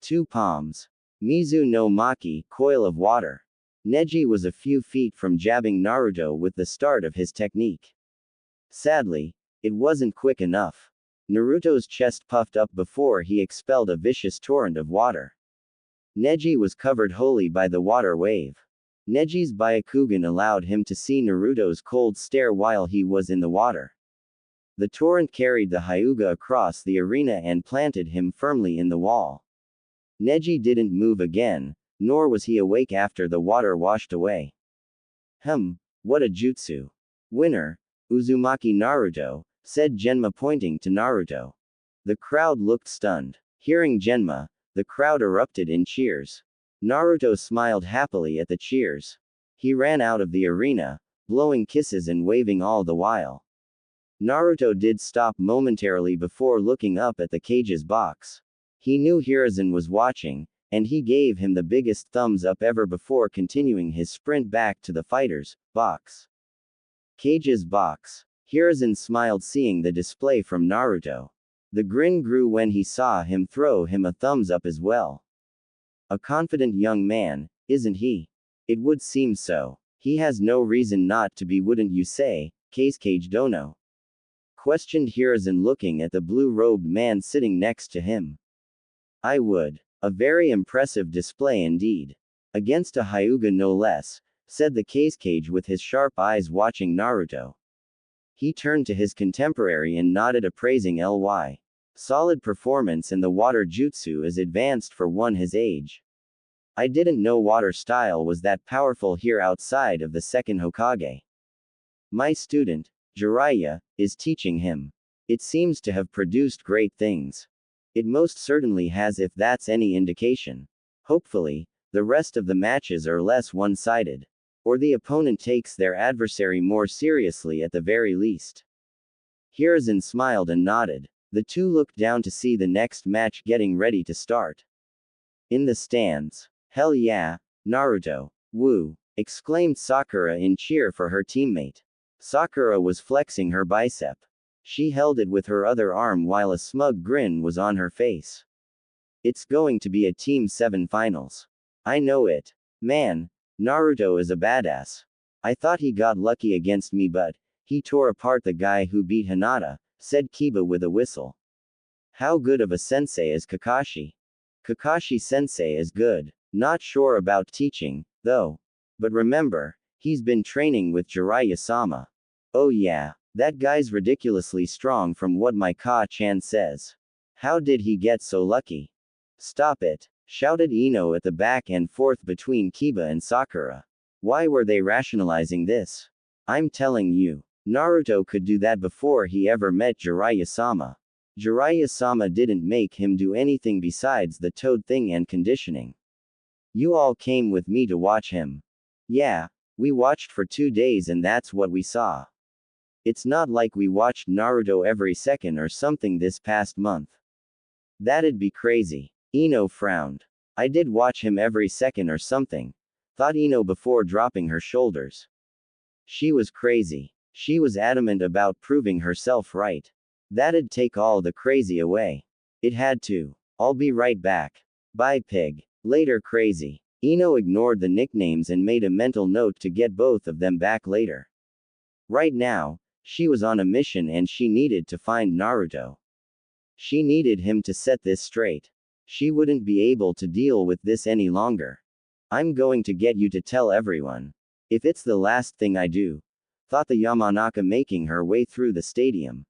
2 palms. Mizu no Maki, coil of water. Neji was a few feet from jabbing Naruto with the start of his technique. Sadly, it wasn't quick enough. Naruto's chest puffed up before he expelled a vicious torrent of water. Neji was covered wholly by the water wave. Neji's Byakugan allowed him to see Naruto's cold stare while he was in the water. The torrent carried the Hyuga across the arena and planted him firmly in the wall. Neji didn't move again, nor was he awake after the water washed away. What a jutsu. Winner, Uzumaki Naruto, said Genma, pointing to Naruto. The crowd looked stunned. Hearing Genma, the crowd erupted in cheers. Naruto smiled happily at the cheers. He ran out of the arena, blowing kisses and waving all the while. Naruto did stop momentarily before looking up at the cage's box. He knew Hiruzen was watching, and he gave him the biggest thumbs up ever before continuing his sprint back to the fighter's box. Cage's box. Hiruzen smiled seeing the display from Naruto. The grin grew when he saw him throw him a thumbs up as well. A confident young man, isn't he? It would seem so. He has no reason not to be, wouldn't you say, Kage Dono? Questioned Hiruzen, looking at the blue-robed man sitting next to him. I would. A very impressive display indeed. Against a Hyuga no less, said the Kage with his sharp eyes watching Naruto. He turned to his contemporary and nodded, appraising Ly. Solid performance, and the water jutsu is advanced for one his age. I didn't know water style was that powerful here outside of the second Hokage. My student, Jiraiya, is teaching him. It seems to have produced great things. It most certainly has, if that's any indication. Hopefully, the rest of the matches are less one-sided. Or the opponent takes their adversary more seriously at the very least. Hiruzen smiled and nodded. The two looked down to see the next match getting ready to start. In the stands. Hell yeah, Naruto. Woo! Exclaimed Sakura in cheer for her teammate. Sakura was flexing her bicep. She held it with her other arm while a smug grin was on her face. It's going to be a Team 7 finals. I know it. Man, Naruto is a badass. I thought he got lucky against me, but he tore apart the guy who beat Hinata, said Kiba with a whistle. How good of a sensei is Kakashi? Kakashi sensei is good. Not sure about teaching, though. But remember, he's been training with Jiraiya-sama. Oh yeah, that guy's ridiculously strong from what my Ka-chan says. How did he get so lucky? Stop it, shouted Ino at the back and forth between Kiba and Sakura. Why were they rationalizing this? I'm telling you, Naruto could do that before he ever met Jiraiya-sama. Jiraiya-sama didn't make him do anything besides the toad thing and conditioning. You all came with me to watch him. Yeah, we watched for 2 days and that's what we saw. It's not like we watched Naruto every second or something this past month. That'd be crazy. Ino frowned. I did watch him every second or something, thought Ino before dropping her shoulders. She was crazy. She was adamant about proving herself right. That'd take all the crazy away. It had to. I'll be right back. Bye, pig. Later, crazy. Ino ignored the nicknames and made a mental note to get both of them back later. Right now, she was on a mission and she needed to find Naruto. She needed him to set this straight. She wouldn't be able to deal with this any longer. I'm going to get you to tell everyone. If it's the last thing I do. Thought the Yamanaka, making her way through the stadium.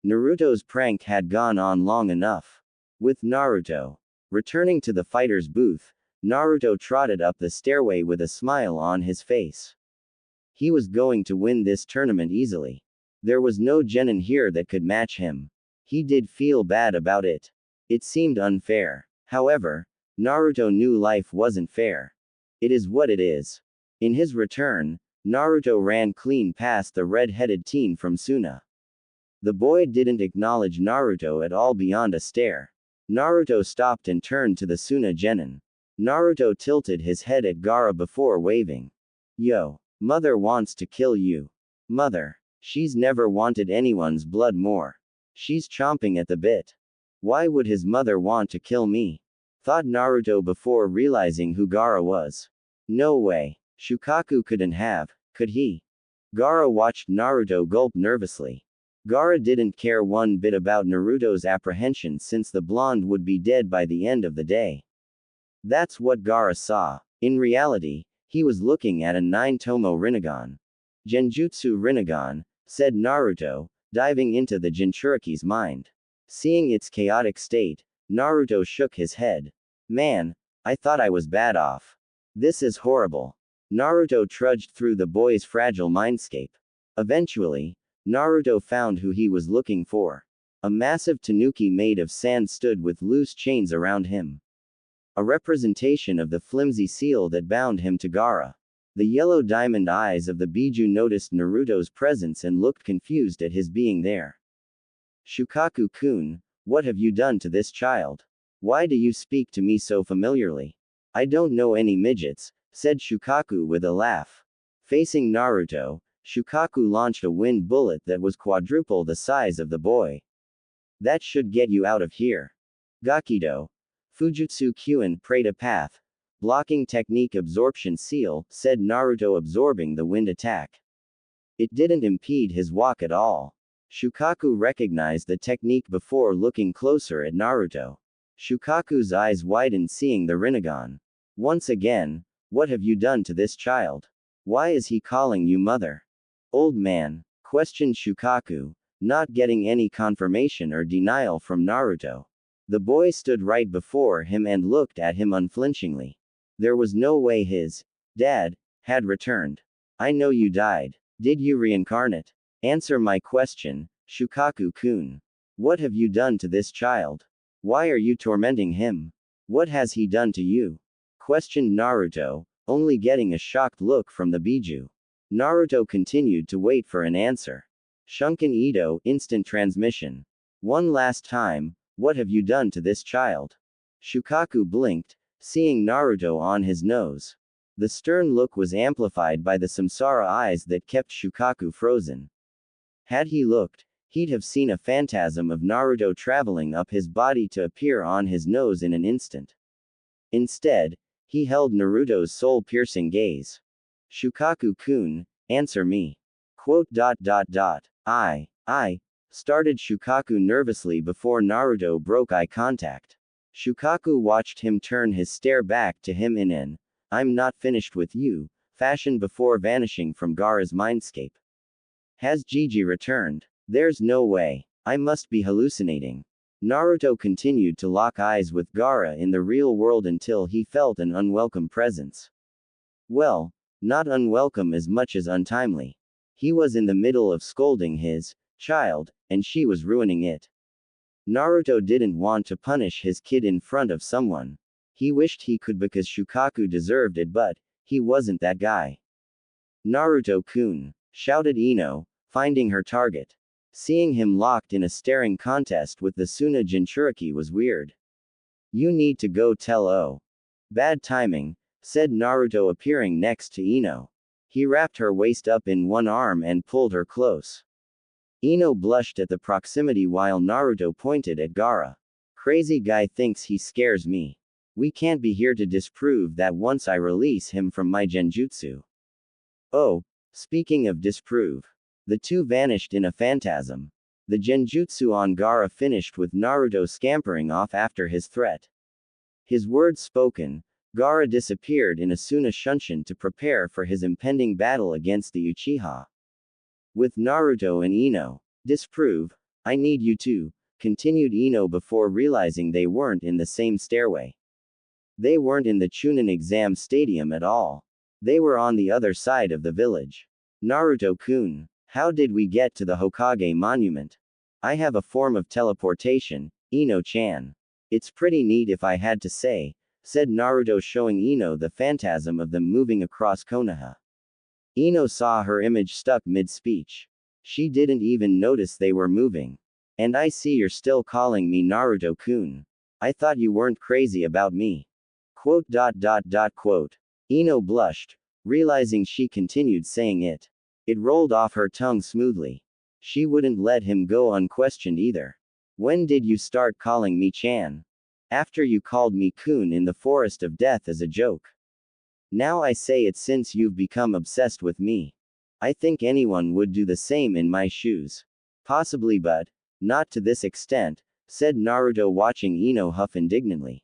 Naruto's prank had gone on long enough. With Naruto returning to the fighter's booth, Naruto trotted up the stairway with a smile on his face. He was going to win this tournament easily. There was no genin here that could match him. He did feel bad about it. It seemed unfair. However, Naruto knew life wasn't fair. It is what it is. In his return, Naruto ran clean past the red-headed teen from Suna. The boy didn't acknowledge Naruto at all beyond a stare. Naruto stopped and turned to the Suna genin. Naruto tilted his head at Gaara before waving. Yo. Mother wants to kill you. Mother. She's never wanted anyone's blood more. She's chomping at the bit. Why would his mother want to kill me? Thought Naruto before realizing who Gaara was. No way. Shukaku couldn't have, could he? Gaara watched Naruto gulp nervously. Gaara didn't care one bit about Naruto's apprehension since the blonde would be dead by the end of the day. That's what Gaara saw. In reality, he was looking at a 9-tomo Rinnegan. Genjutsu Rinnegan, said Naruto, diving into the Jinchuriki's mind. Seeing its chaotic state, Naruto shook his head. Man, I thought I was bad off. This is horrible. Naruto trudged through the boy's fragile mindscape. Eventually, Naruto found who he was looking for. A massive tanuki made of sand stood with loose chains around him. A representation of the flimsy seal that bound him to Gaara. The yellow diamond eyes of the Biju noticed Naruto's presence and looked confused at his being there. Shukaku-kun, what have you done to this child? Why do you speak to me so familiarly? I don't know any midgets, said Shukaku with a laugh. Facing Naruto, Shukaku launched a wind bullet that was quadruple the size of the boy. That should get you out of here. Gakido. Fujutsu Kyuin prayed a path. Blocking technique absorption seal, said Naruto absorbing the wind attack. It didn't impede his walk at all. Shukaku recognized the technique before looking closer at Naruto. Shukaku's eyes widened seeing the Rinnegan. Once again, what have you done to this child? Why is he calling you mother? Old man, questioned Shukaku, not getting any confirmation or denial from Naruto. The boy stood right before him and looked at him unflinchingly. There was no way his dad had returned. I know you died. Did you reincarnate? Answer my question, Shukaku-kun. What have you done to this child? Why are you tormenting him? What has he done to you? Questioned Naruto, only getting a shocked look from the Biju. Naruto continued to wait for an answer. Shunken Ito, instant transmission. One last time, what have you done to this child? Shukaku blinked, seeing Naruto on his nose. The stern look was amplified by the samsara eyes that kept Shukaku frozen. Had he looked, he'd have seen a phantasm of Naruto traveling up his body to appear on his nose in an instant. Instead, he held Naruto's soul-piercing gaze. Shukaku-kun, answer me. I, started Shukaku nervously before Naruto broke eye contact. Shukaku watched him turn his stare back to him in an I'm not finished with you fashion before vanishing from Gaara's mindscape. Has Gigi returned? There's no way. I must be hallucinating. Naruto continued to lock eyes with Gaara in the real world until he felt an unwelcome presence. Well, not unwelcome as much as untimely. He was in the middle of scolding his child, and she was ruining it. Naruto didn't want to punish his kid in front of someone. He wished he could because Shukaku deserved it, but he wasn't that guy. Naruto-kun, shouted Ino, finding her target. Seeing him locked in a staring contest with the Suna Jinchuriki was weird. You need to go tell O. Bad timing, said Naruto appearing next to Ino. He wrapped her waist up in one arm and pulled her close. Ino blushed at the proximity while Naruto pointed at Gaara. Crazy guy thinks he scares me. We can't be here to disprove that once I release him from my genjutsu. Oh, speaking of disprove. The two vanished in a phantasm. The genjutsu on Gaara finished with Naruto scampering off after his threat. His words spoken, Gaara disappeared in a Suna Shunshin to prepare for his impending battle against the Uchiha. With Naruto and Ino, disprove, I need you to, continued Ino before realizing they weren't in the same stairway. They weren't in the Chunin exam stadium at all. They were on the other side of the village. Naruto-kun, how did we get to the Hokage monument? I have a form of teleportation, Ino-chan. It's pretty neat if I had to say, said Naruto showing Ino the phantasm of them moving across Konoha. Ino saw her image stuck mid-speech. She didn't even notice they were moving. And I see you're still calling me Naruto-kun. I thought you weren't crazy about me. Quote. Ino blushed, Realizing she continued saying it, it rolled off her tongue smoothly. She wouldn't let him go unquestioned either. When did you start calling me Chan? After you called me Kun in the Forest of Death as a joke. Now I say it since you've become obsessed with me. I think anyone would do the same in my shoes. Possibly, but not to this extent, said Naruto, watching Ino huff indignantly.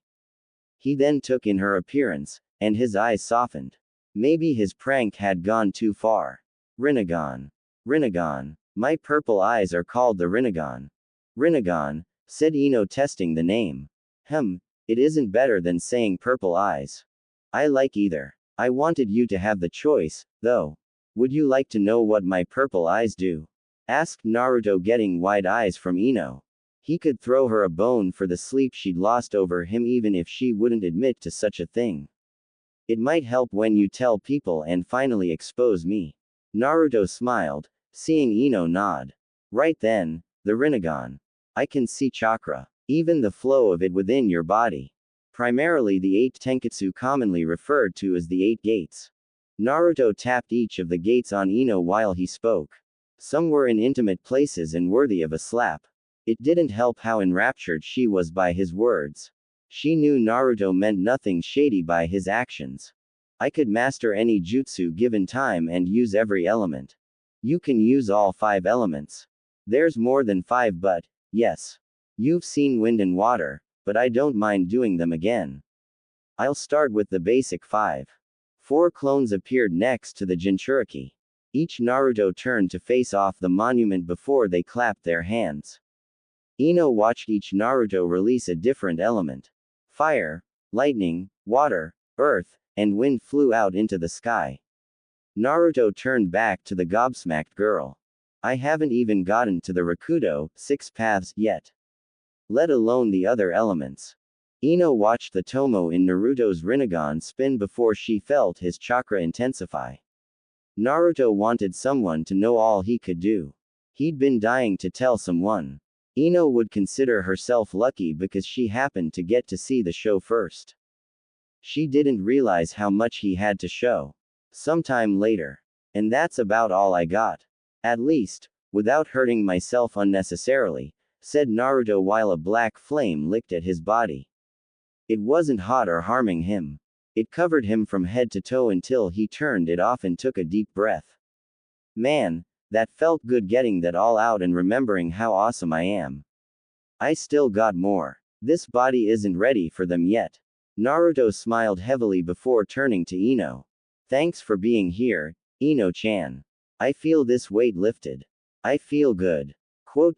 He then took in her appearance, and his eyes softened. Maybe his prank had gone too far. Rinnegan. Rinnegan. My purple eyes are called the Rinnegan. Rinnegan, said Ino, testing the name. It isn't better than saying purple eyes. I like either. I wanted you to have the choice, though. Would you like to know what my purple eyes do? Asked Naruto, getting wide eyes from Ino. He could throw her a bone for the sleep she'd lost over him, even if she wouldn't admit to such a thing. It might help when you tell people and finally expose me. Naruto smiled, seeing Ino nod. Right then, the Rinnegan. I can see chakra. Even the flow of it within your body. Primarily the 8 tenketsu, commonly referred to as the 8 gates. Naruto tapped each of the gates on Ino while he spoke. Some were in intimate places and worthy of a slap. It didn't help how enraptured she was by his words. She knew Naruto meant nothing shady by his actions. I could master any jutsu given time and use every element. You can use all 5 elements. There's more than 5, but, yes. You've seen wind and water, but I don't mind doing them again. I'll start with the basic 5. 4 clones appeared next to the Jinchuriki. Each Naruto turned to face off the monument before they clapped their hands. Ino watched each Naruto release a different element. Fire, lightning, water, earth, and wind flew out into the sky. Naruto turned back to the gobsmacked girl. I haven't even gotten to the Rakudo, 6 paths, yet. Let alone the other elements. Ino watched the Tomo in Naruto's Rinnegan spin before she felt his chakra intensify. Naruto wanted someone to know all he could do. He'd been dying to tell someone. Ino would consider herself lucky because she happened to get to see the show first. She didn't realize how much he had to show. Sometime later. And that's about all I got. At least, without hurting myself unnecessarily, said Naruto while a black flame licked at his body. It wasn't hot or harming him. It covered him from head to toe until he turned it off and took a deep breath. Man, that felt good, getting that all out and remembering how awesome I am. I still got more. This body isn't ready for them yet. Naruto smiled heavily before turning to Ino. Thanks for being here, Ino-chan. I feel this weight lifted. I feel good. Quote.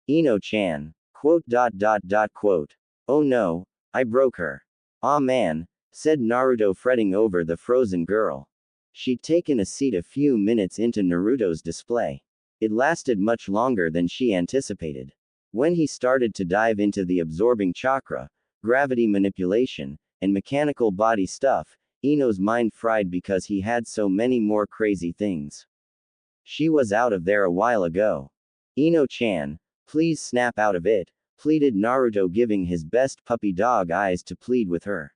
Ino-chan. Quote. Oh no, I broke her. Aw man, said Naruto, fretting over the frozen girl. She'd taken a seat a few minutes into Naruto's display. It lasted much longer than she anticipated. When he started to dive into the absorbing chakra, gravity manipulation, and mechanical body stuff, Ino's mind fried because he had so many more crazy things. She was out of there a while ago. Ino-chan, please snap out of it, pleaded Naruto, giving his best puppy dog eyes to plead with her.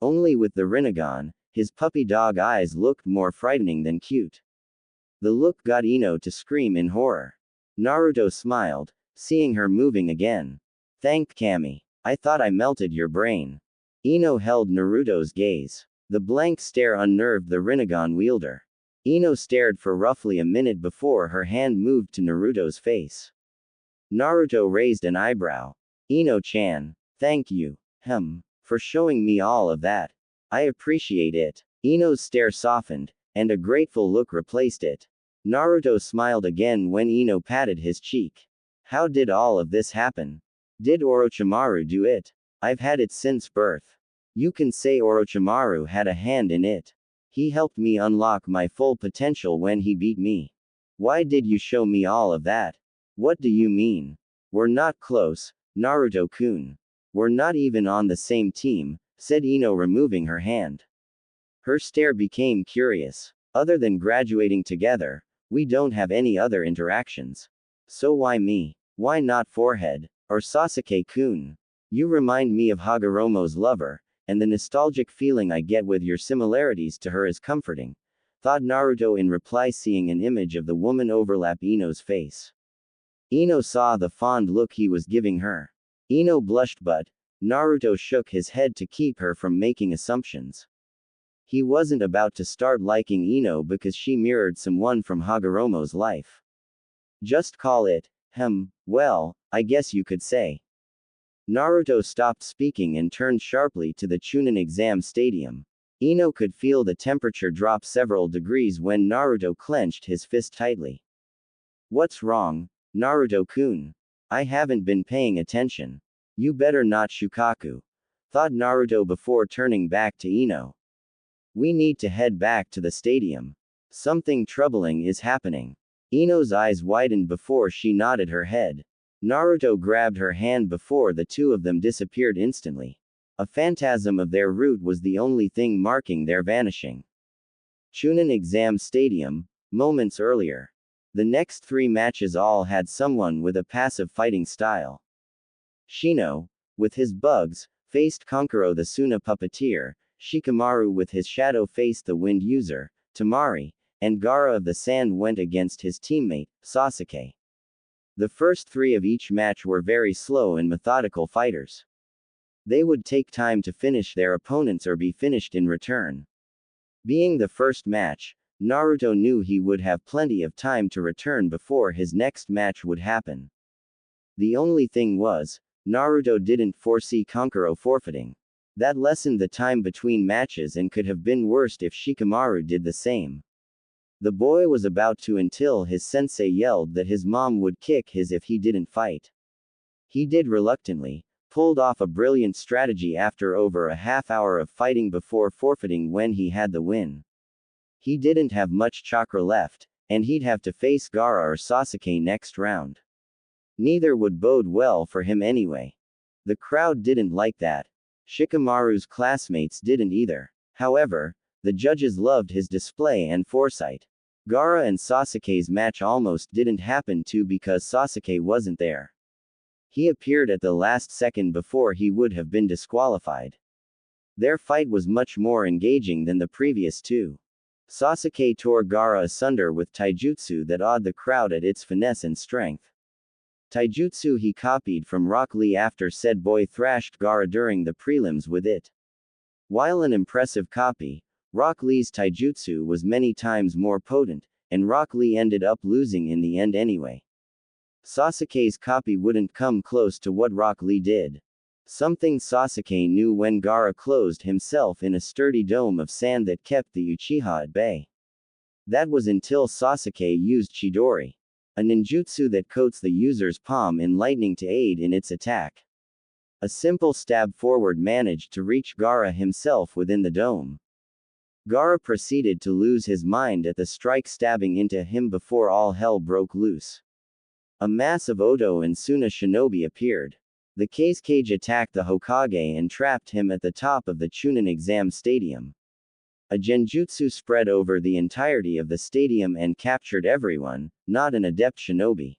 Only with the Rinnegan, his puppy dog eyes looked more frightening than cute. The look got Ino to scream in horror. Naruto smiled, seeing her moving again. Thank Kami. I thought I melted your brain. Ino held Naruto's gaze. The blank stare unnerved the Rinnegan wielder. Ino stared for roughly a minute before her hand moved to Naruto's face. Naruto raised an eyebrow. Ino-chan, thank you, for showing me all of that. I appreciate it. Ino's stare softened, and a grateful look replaced it. Naruto smiled again when Ino patted his cheek. How did all of this happen? Did Orochimaru do it? I've had it since birth. You can say Orochimaru had a hand in it. He helped me unlock my full potential when he beat me. Why did you show me all of that? What do you mean? We're not close, Naruto-kun. We're not even on the same team, said Ino, removing her hand. Her stare became curious. Other than graduating together, we don't have any other interactions. So why me? Why not Forehead, or Sasuke-kun? You remind me of Hagoromo's lover, and the nostalgic feeling I get with your similarities to her is comforting, thought Naruto in reply, seeing an image of the woman overlap Ino's face. Ino saw the fond look he was giving her. Ino blushed, but Naruto shook his head to keep her from making assumptions. He wasn't about to start liking Ino because she mirrored someone from Hagoromo's life. Just call it, well, I guess you could say. Naruto stopped speaking and turned sharply to the Chunin exam stadium. Ino could feel the temperature drop several degrees when Naruto clenched his fist tightly. What's wrong, Naruto-kun? I haven't been paying attention. You better not Shukaku, thought Naruto before turning back to Ino. We need to head back to the stadium. Something troubling is happening. Ino's eyes widened before she nodded her head. Naruto grabbed her hand before the two of them disappeared instantly. A phantasm of their route was the only thing marking their vanishing. Chunin Exam Stadium, moments earlier. The next 3 matches all had someone with a passive fighting style. Shino, with his bugs, faced Kankuro the Suna puppeteer, Shikamaru with his shadow faced the wind user, Tamari, and Gaara of the Sand went against his teammate, Sasuke. The first 3 of each match were very slow and methodical fighters. They would take time to finish their opponents or be finished in return. Being the first match, Naruto knew he would have plenty of time to return before his next match would happen. The only thing was, Naruto didn't foresee Kankuro forfeiting. That lessened the time between matches and could have been worse if Shikamaru did the same. The boy was about to until his sensei yelled that his mom would kick his if he didn't fight. He did reluctantly, pulled off a brilliant strategy after over a half hour of fighting before forfeiting when he had the win. He didn't have much chakra left, and he'd have to face Gaara or Sasuke next round. Neither would bode well for him anyway. The crowd didn't like that. Shikamaru's classmates didn't either. However, the judges loved his display and foresight. Gaara and Sasuke's match almost didn't happen too because Sasuke wasn't there. He appeared at the last second before he would have been disqualified. Their fight was much more engaging than the previous 2. Sasuke tore Gaara asunder with taijutsu that awed the crowd at its finesse and strength. Taijutsu he copied from Rock Lee after said boy thrashed Gaara during the prelims with it. While an impressive copy, Rock Lee's taijutsu was many times more potent, and Rock Lee ended up losing in the end anyway. Sasuke's copy wouldn't come close to what Rock Lee did. Something Sasuke knew when Gaara closed himself in a sturdy dome of sand that kept the Uchiha at bay. That was until Sasuke used Chidori, a ninjutsu that coats the user's palm in lightning to aid in its attack. A simple stab forward managed to reach Gaara himself within the dome. Gaara proceeded to lose his mind at the strike, stabbing into him before all hell broke loose. A mass of Oto and Suna shinobi appeared. The Kazekage attacked the Hokage and trapped him at the top of the Chunin Exam Stadium. A genjutsu spread over the entirety of the stadium and captured everyone, not an adept shinobi.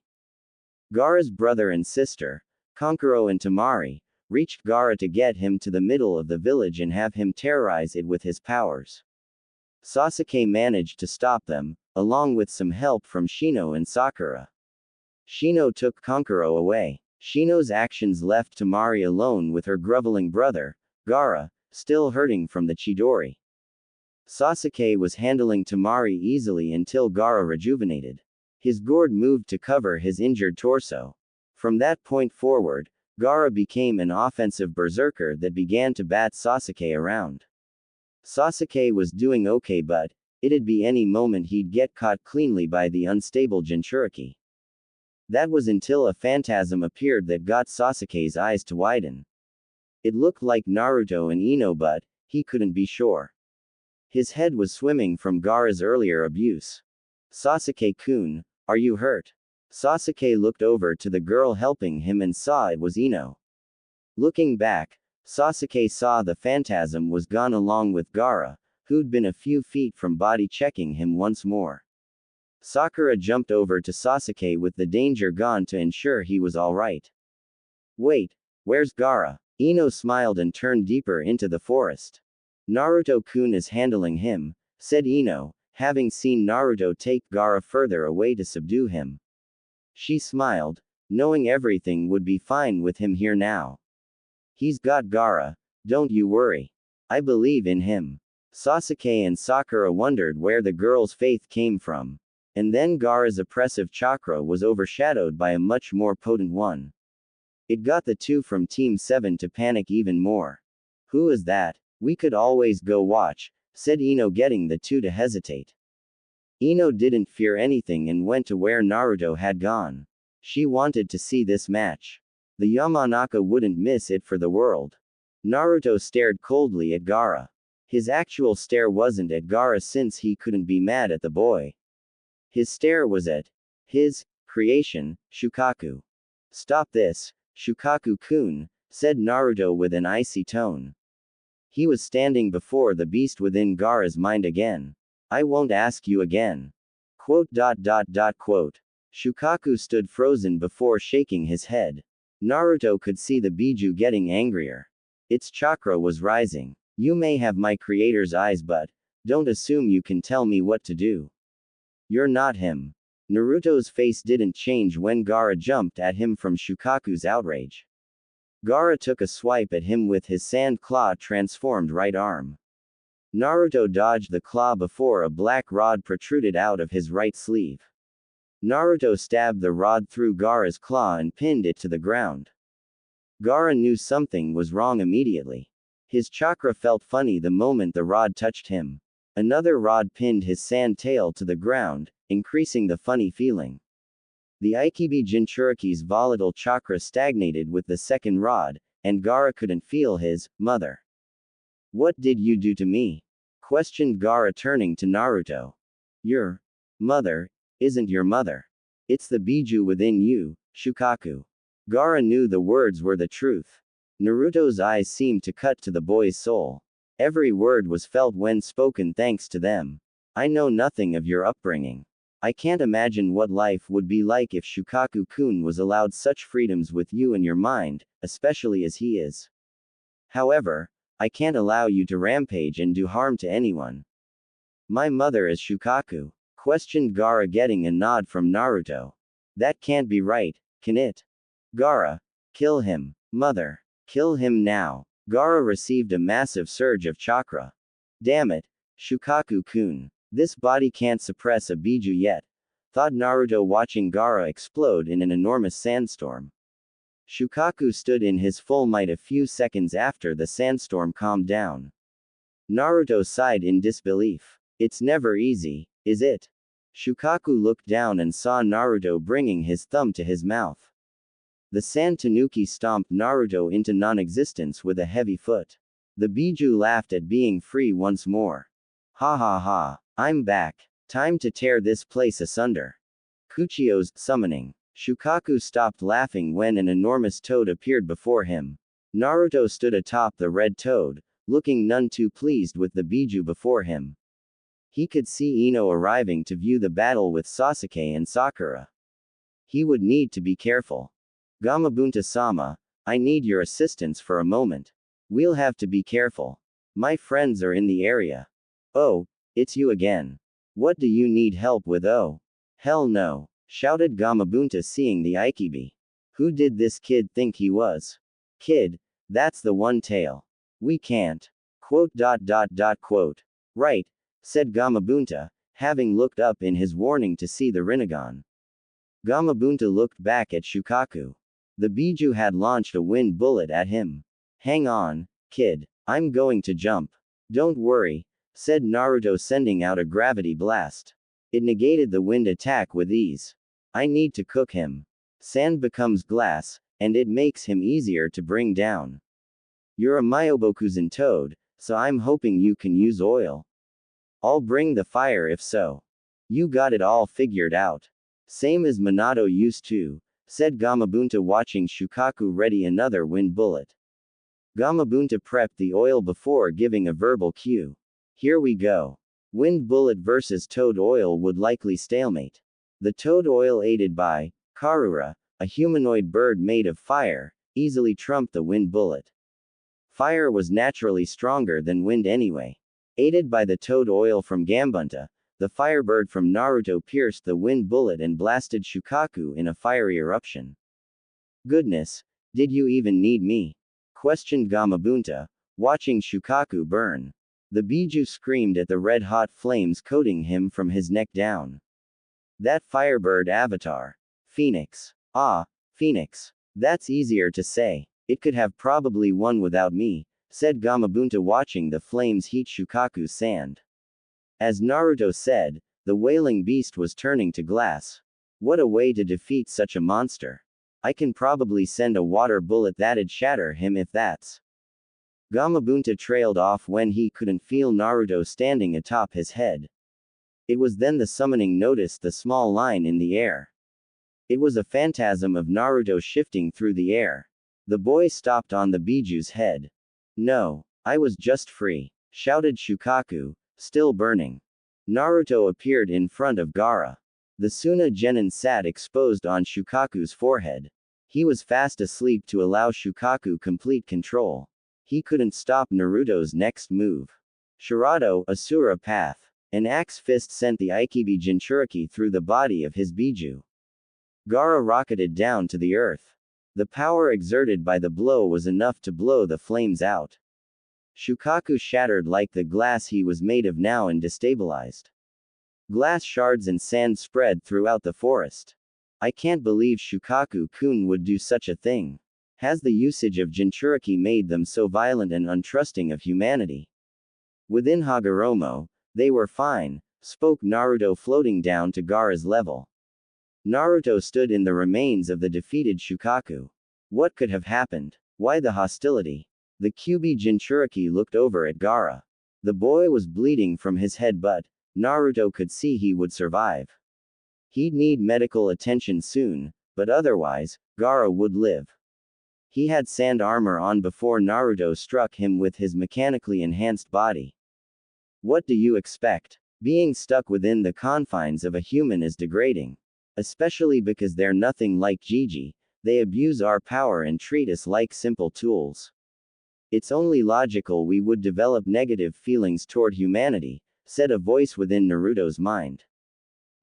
Gaara's brother and sister, Kankuro and Tamari, reached Gaara to get him to the middle of the village and have him terrorize it with his powers. Sasuke managed to stop them, along with some help from Shino and Sakura. Shino took Kankuro away. Shino's actions left Tamari alone with her groveling brother, Gaara, still hurting from the Chidori. Sasuke was handling Tamari easily until Gaara rejuvenated. His gourd moved to cover his injured torso. From that point forward, Gaara became an offensive berserker that began to bat Sasuke around. Sasuke was doing okay, but it'd be any moment he'd get caught cleanly by the unstable Jinchuriki. That was until a phantasm appeared that got Sasuke's eyes to widen. It looked like Naruto and Ino, but he couldn't be sure. His head was swimming from Gaara's earlier abuse. Sasuke-kun, are you hurt? Sasuke looked over to the girl helping him and saw it was Ino. Looking back, Sasuke saw the phantasm was gone along with Gaara, who'd been a few feet from body checking him once more. Sakura jumped over to Sasuke with the danger gone to ensure he was alright. Wait, where's Gaara? Ino smiled and turned deeper into the forest. Naruto-kun is handling him, said Ino, having seen Naruto take Gaara further away to subdue him. She smiled, knowing everything would be fine with him here now. He's got Gaara, don't you worry. I believe in him. Sasuke and Sakura wondered where the girl's faith came from. And then Gaara's oppressive chakra was overshadowed by a much more potent one. It got the two from Team 7 to panic even more. Who is that? We could always go watch, said Ino, getting the two to hesitate. Ino didn't fear anything and went to where Naruto had gone. She wanted to see this match. The Yamanaka wouldn't miss it for the world. Naruto stared coldly at Gaara. His actual stare wasn't at Gaara since he couldn't be mad at the boy. His stare was at his creation, Shukaku. Stop this, Shukaku-kun, said Naruto with an icy tone. He was standing before the beast within Gaara's mind again. I won't ask you again. Quote. Shukaku stood frozen before shaking his head. Naruto could see the Biju getting angrier. Its chakra was rising. You may have my creator's eyes, but don't assume you can tell me what to do. You're not him. Naruto's face didn't change when Gaara jumped at him from Shukaku's outrage. Gaara took a swipe at him with his sand claw transformed right arm. Naruto dodged the claw before a black rod protruded out of his right sleeve. Naruto stabbed the rod through Gaara's claw and pinned it to the ground. Gaara knew something was wrong immediately. His chakra felt funny the moment the rod touched him. Another rod pinned his sand tail to the ground, increasing the funny feeling. The Ikibi Jinchuriki's volatile chakra stagnated with the second rod, and Gaara couldn't feel his mother. What did you do to me? Questioned Gaara, turning to Naruto. Your mother isn't your mother. It's the Biju within you, Shukaku. Gaara knew the words were the truth. Naruto's eyes seemed to cut to the boy's soul. Every word was felt when spoken thanks to them. I know nothing of your upbringing. I can't imagine what life would be like if Shukaku-kun was allowed such freedoms with you in your mind, especially as he is. However, I can't allow you to rampage and do harm to anyone. My mother is Shukaku? Questioned Gaara, getting a nod from Naruto. That can't be right, can it? Gaara, kill him. Mother, kill him now. Gaara received a massive surge of chakra. Damn it, Shukaku-kun. This body can't suppress a Biju yet, thought Naruto, watching Gaara explode in an enormous sandstorm. Shukaku stood in his full might a few seconds after the sandstorm calmed down. Naruto sighed in disbelief. It's never easy, is it? Shukaku looked down and saw Naruto bringing his thumb to his mouth. The sand tanuki stomped Naruto into non-existence with a heavy foot. The Biju laughed at being free once more. Ha ha ha, I'm back. Time to tear this place asunder. Kuchio's summoning. Shukaku stopped laughing when an enormous toad appeared before him. Naruto stood atop the red toad, looking none too pleased with the Biju before him. He could see Ino arriving to view the battle with Sasuke and Sakura. He would need to be careful. Gamabunta-sama, I need your assistance for a moment. We'll have to be careful. My friends are in the area. Oh, it's you again. What do you need help with? Oh, hell no, shouted Gamabunta, seeing the Ikibi. Who did this kid think he was? Kid, that's the one tail. We can't. Quote. Right, said Gamabunta, having looked up in his warning to see the Rinnegan. Gamabunta looked back at Shukaku. The Biju had launched a wind bullet at him. Hang on, kid, I'm going to jump. Don't worry, said Naruto, sending out a gravity blast. It negated the wind attack with ease. I need to cook him. Sand becomes glass, and it makes him easier to bring down. You're a Myobokuzan toad, so I'm hoping you can use oil. I'll bring the fire if so. You got it all figured out. Same as Minato used to, said Gamabunta, watching Shukaku ready another wind bullet. Gamabunta prepped the oil before giving a verbal cue. Here we go. Wind bullet versus toad oil would likely stalemate. The toad oil, aided by Karura, a humanoid bird made of fire, easily trumped the wind bullet. Fire was naturally stronger than wind anyway. Aided by the toad oil from Gambunta, the firebird from Naruto pierced the wind bullet and blasted Shukaku in a fiery eruption. Goodness, did you even need me? Questioned Gamabunta, watching Shukaku burn. The Biju screamed at the red-hot flames coating him from his neck down. That firebird avatar. Phoenix. Ah, Phoenix. That's easier to say. It could have probably won without me, said Gamabunta watching the flames heat Shukaku's sand. As Naruto said, the wailing beast was turning to glass. What a way to defeat such a monster. I can probably send a water bullet that'd shatter him if that's. Gamabunta trailed off when he couldn't feel Naruto standing atop his head. It was then the summoning noticed the small line in the air. It was a phantasm of Naruto shifting through the air. The boy stopped on the Biju's head. No, I was just free, shouted Shukaku, still burning. Naruto appeared in front of Gaara. The Suna Genin sat exposed on Shukaku's forehead. He was fast asleep to allow Shukaku complete control. He couldn't stop Naruto's next move. Shirato, Asura Path. An axe fist sent the Ikibi Jinchuriki through the body of his Biju. Gaara rocketed down to the earth. The power exerted by the blow was enough to blow the flames out. Shukaku shattered like the glass he was made of now and destabilized. Glass shards and sand spread throughout the forest. I can't believe Shukaku-kun would do such a thing. Has the usage of Jinchuriki made them so violent and untrusting of humanity? Within Hagoromo, they were fine, spoke Naruto floating down to Gaara's level. Naruto stood in the remains of the defeated Shukaku. What could have happened? Why the hostility? The Kyuubi Jinchuriki looked over at Gaara. The boy was bleeding from his head but Naruto could see he would survive. He'd need medical attention soon, but otherwise, Gaara would live. He had sand armor on before Naruto struck him with his mechanically enhanced body. What do you expect? Being stuck within the confines of a human is degrading. Especially because they're nothing like Gigi, they abuse our power and treat us like simple tools. It's only logical we would develop negative feelings toward humanity, said a voice within Naruto's mind.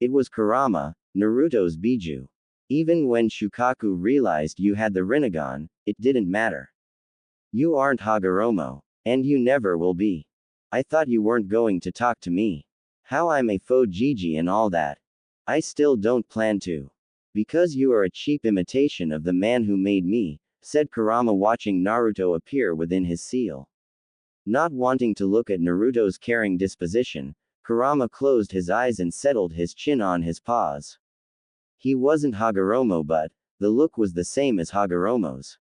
It was Kurama, Naruto's Biju. Even when Shukaku realized you had the Rinnegan, it didn't matter. You aren't Hagoromo, and you never will be. I thought you weren't going to talk to me. How I'm a faux Gigi and all that. I still don't plan to. Because you are a cheap imitation of the man who made me, said Kurama watching Naruto appear within his seal. Not wanting to look at Naruto's caring disposition, Kurama closed his eyes and settled his chin on his paws. He wasn't Hagoromo but, the look was the same as Hagoromo's.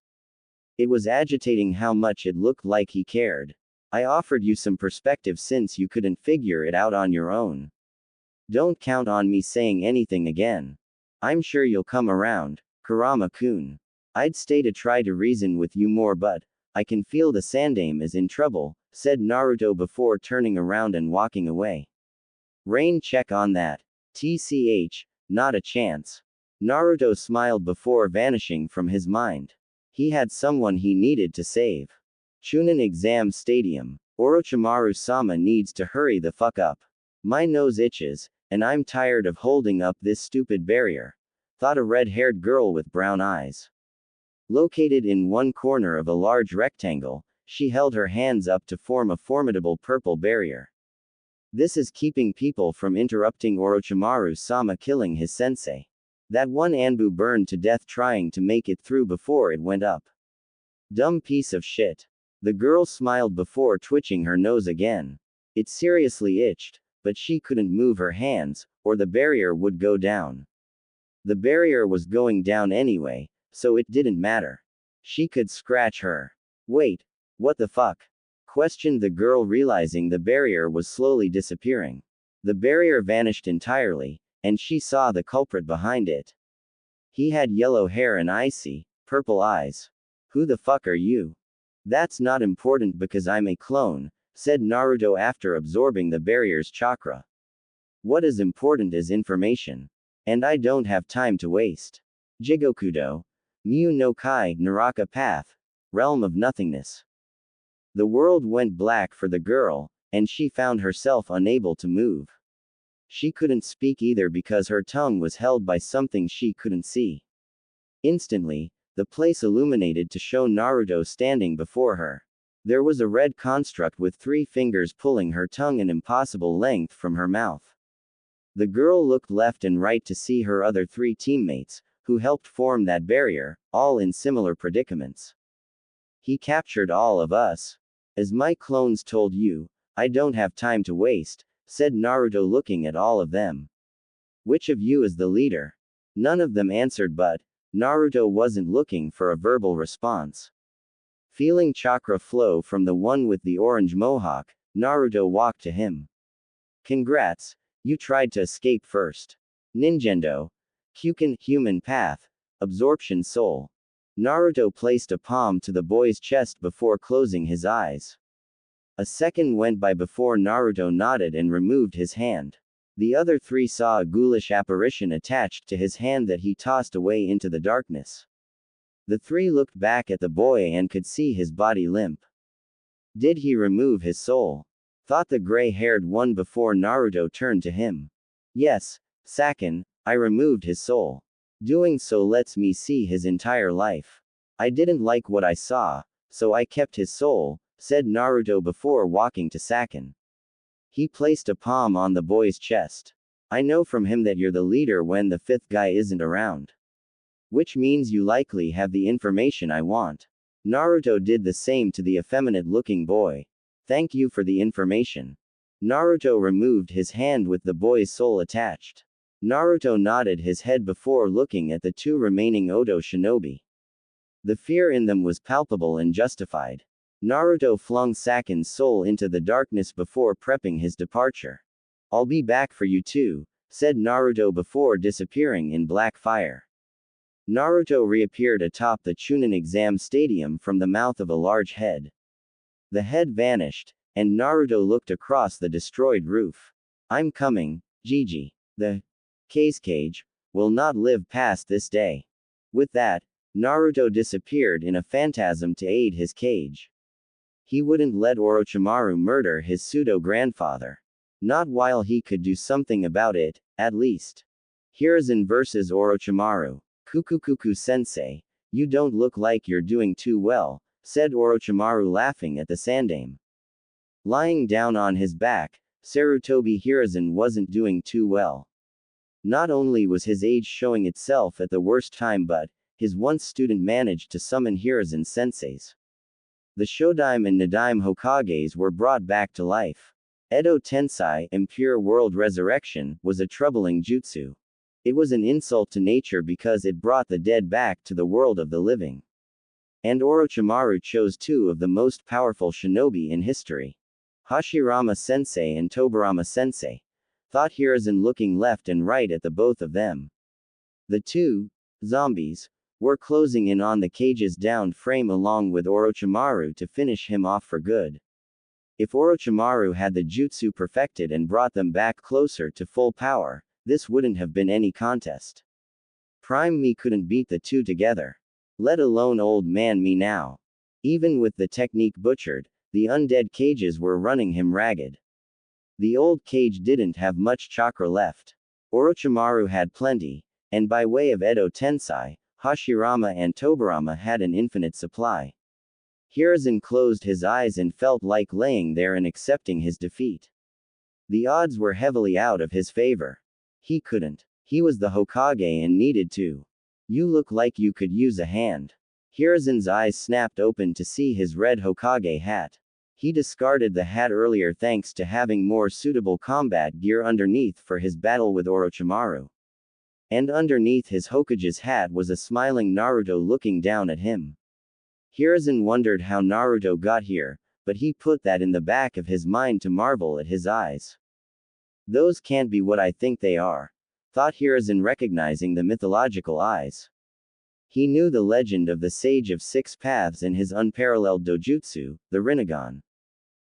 It was agitating how much it looked like he cared. I offered you some perspective since you couldn't figure it out on your own. Don't count on me saying anything again. I'm sure you'll come around, Kurama-kun. I'd stay to try to reason with you more but, I can feel the Sandame is in trouble, said Naruto before turning around and walking away. Rain check on that. TCH, not a chance. Naruto smiled before vanishing from his mind. He had someone he needed to save. Chunin Exam Stadium. Orochimaru-sama needs to hurry the fuck up. My nose itches, and I'm tired of holding up this stupid barrier, thought a red-haired girl with brown eyes. Located in one corner of a large rectangle, she held her hands up to form a formidable purple barrier. This is keeping people from interrupting Orochimaru-sama killing his sensei. That one Anbu burned to death trying to make it through before it went up. Dumb piece of shit. The girl smiled before twitching her nose again. It seriously itched, but she couldn't move her hands, or the barrier would go down. The barrier was going down anyway, so it didn't matter. She could scratch her. Wait, what the fuck? Questioned the girl realizing the barrier was slowly disappearing. The barrier vanished entirely, and she saw the culprit behind it. He had yellow hair and icy, purple eyes. Who the fuck are you? That's not important because I'm a clone, said Naruto after absorbing the barrier's chakra. What is important is information. And I don't have time to waste. Jigokudo. Mu no Kai, Naraka Path. Realm of Nothingness. The world went black for the girl, and she found herself unable to move. She couldn't speak either because her tongue was held by something she couldn't see. Instantly, the place illuminated to show Naruto standing before her. There was a red construct with 3 fingers pulling her tongue an impossible length from her mouth. The girl looked left and right to see her other 3 teammates, who helped form that barrier, all in similar predicaments. He captured all of us. As my clones told you, I don't have time to waste, said Naruto looking at all of them. Which of you is the leader? None of them answered, but Naruto wasn't looking for a verbal response. Feeling chakra flow from the one with the orange mohawk, Naruto walked to him. Congrats, you tried to escape first. Ninjendo. Kyukin, human path. Absorption soul. Naruto placed a palm to the boy's chest before closing his eyes. A second went by before Naruto nodded and removed his hand. The other 3 saw a ghoulish apparition attached to his hand that he tossed away into the darkness. The 3 looked back at the boy and could see his body limp. Did he remove his soul? Thought the gray-haired one before Naruto turned to him. Yes, Sakin, I removed his soul. Doing so lets me see his entire life. I didn't like what I saw, so I kept his soul, said Naruto before walking to Sakin. He placed a palm on the boy's chest. I know from him that you're the leader when the 5th guy isn't around. Which means you likely have the information I want. Naruto did the same to the effeminate-looking boy. Thank you for the information. Naruto removed his hand with the boy's soul attached. Naruto nodded his head before looking at the 2 remaining Odo shinobi. The fear in them was palpable and justified. Naruto flung Sakin's soul into the darkness before prepping his departure. I'll be back for you too, said Naruto before disappearing in black fire. Naruto reappeared atop the Chunin exam stadium from the mouth of a large head. The head vanished, and Naruto looked across the destroyed roof. I'm coming, Gigi. The cage will not live past this day. With that, Naruto disappeared in a phantasm to aid his cage. He wouldn't let Orochimaru murder his pseudo-grandfather. Not while he could do something about it, at least. Hiruzen versus Orochimaru. Kukukuku-sensei, you don't look like you're doing too well, said Orochimaru laughing at the Sandaime. Lying down on his back, Sarutobi Hiruzen wasn't doing too well. Not only was his age showing itself at the worst time, but his once student managed to summon Hiruzen senseis. The Shodaime and Nadaime Hokages were brought back to life. Edo Tensei, Impure World Resurrection, was a troubling jutsu. It was an insult to nature because it brought the dead back to the world of the living. And Orochimaru chose 2 of the most powerful shinobi in history. Hashirama Sensei and Tobirama Sensei. Thought Hiruzen looking left and right at the both of them. The 2 zombies were closing in on the cage's downed frame along with Orochimaru to finish him off for good. If Orochimaru had the jutsu perfected and brought them back closer to full power, this wouldn't have been any contest. Prime me couldn't beat the 2 together. Let alone old man me now. Even with the technique butchered, the undead cages were running him ragged. The old cage didn't have much chakra left. Orochimaru had plenty, and by way of Edo Tensei, Hashirama and Tobirama had an infinite supply. Hiruzen closed his eyes and felt like laying there and accepting his defeat. The odds were heavily out of his favor. He couldn't. He was the Hokage and needed to. You look like you could use a hand. Hiruzen's eyes snapped open to see his red Hokage hat. He discarded the hat earlier thanks to having more suitable combat gear underneath for his battle with Orochimaru. And underneath his Hokage's hat was a smiling Naruto looking down at him. Hiruzen wondered how Naruto got here, but he put that in the back of his mind to marvel at his eyes. Those can't be what I think they are, thought Hiruzen, recognizing the mythological eyes. He knew the legend of the Sage of Six Paths and his unparalleled dojutsu, the Rinnegan.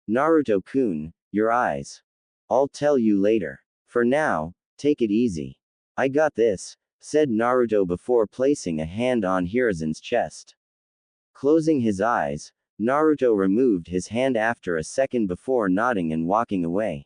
Naruto-kun, your eyes. I'll tell you later. For now, take it easy. I got this, said Naruto before placing a hand on Hiruzen's chest. Closing his eyes, Naruto removed his hand after a second before nodding and walking away.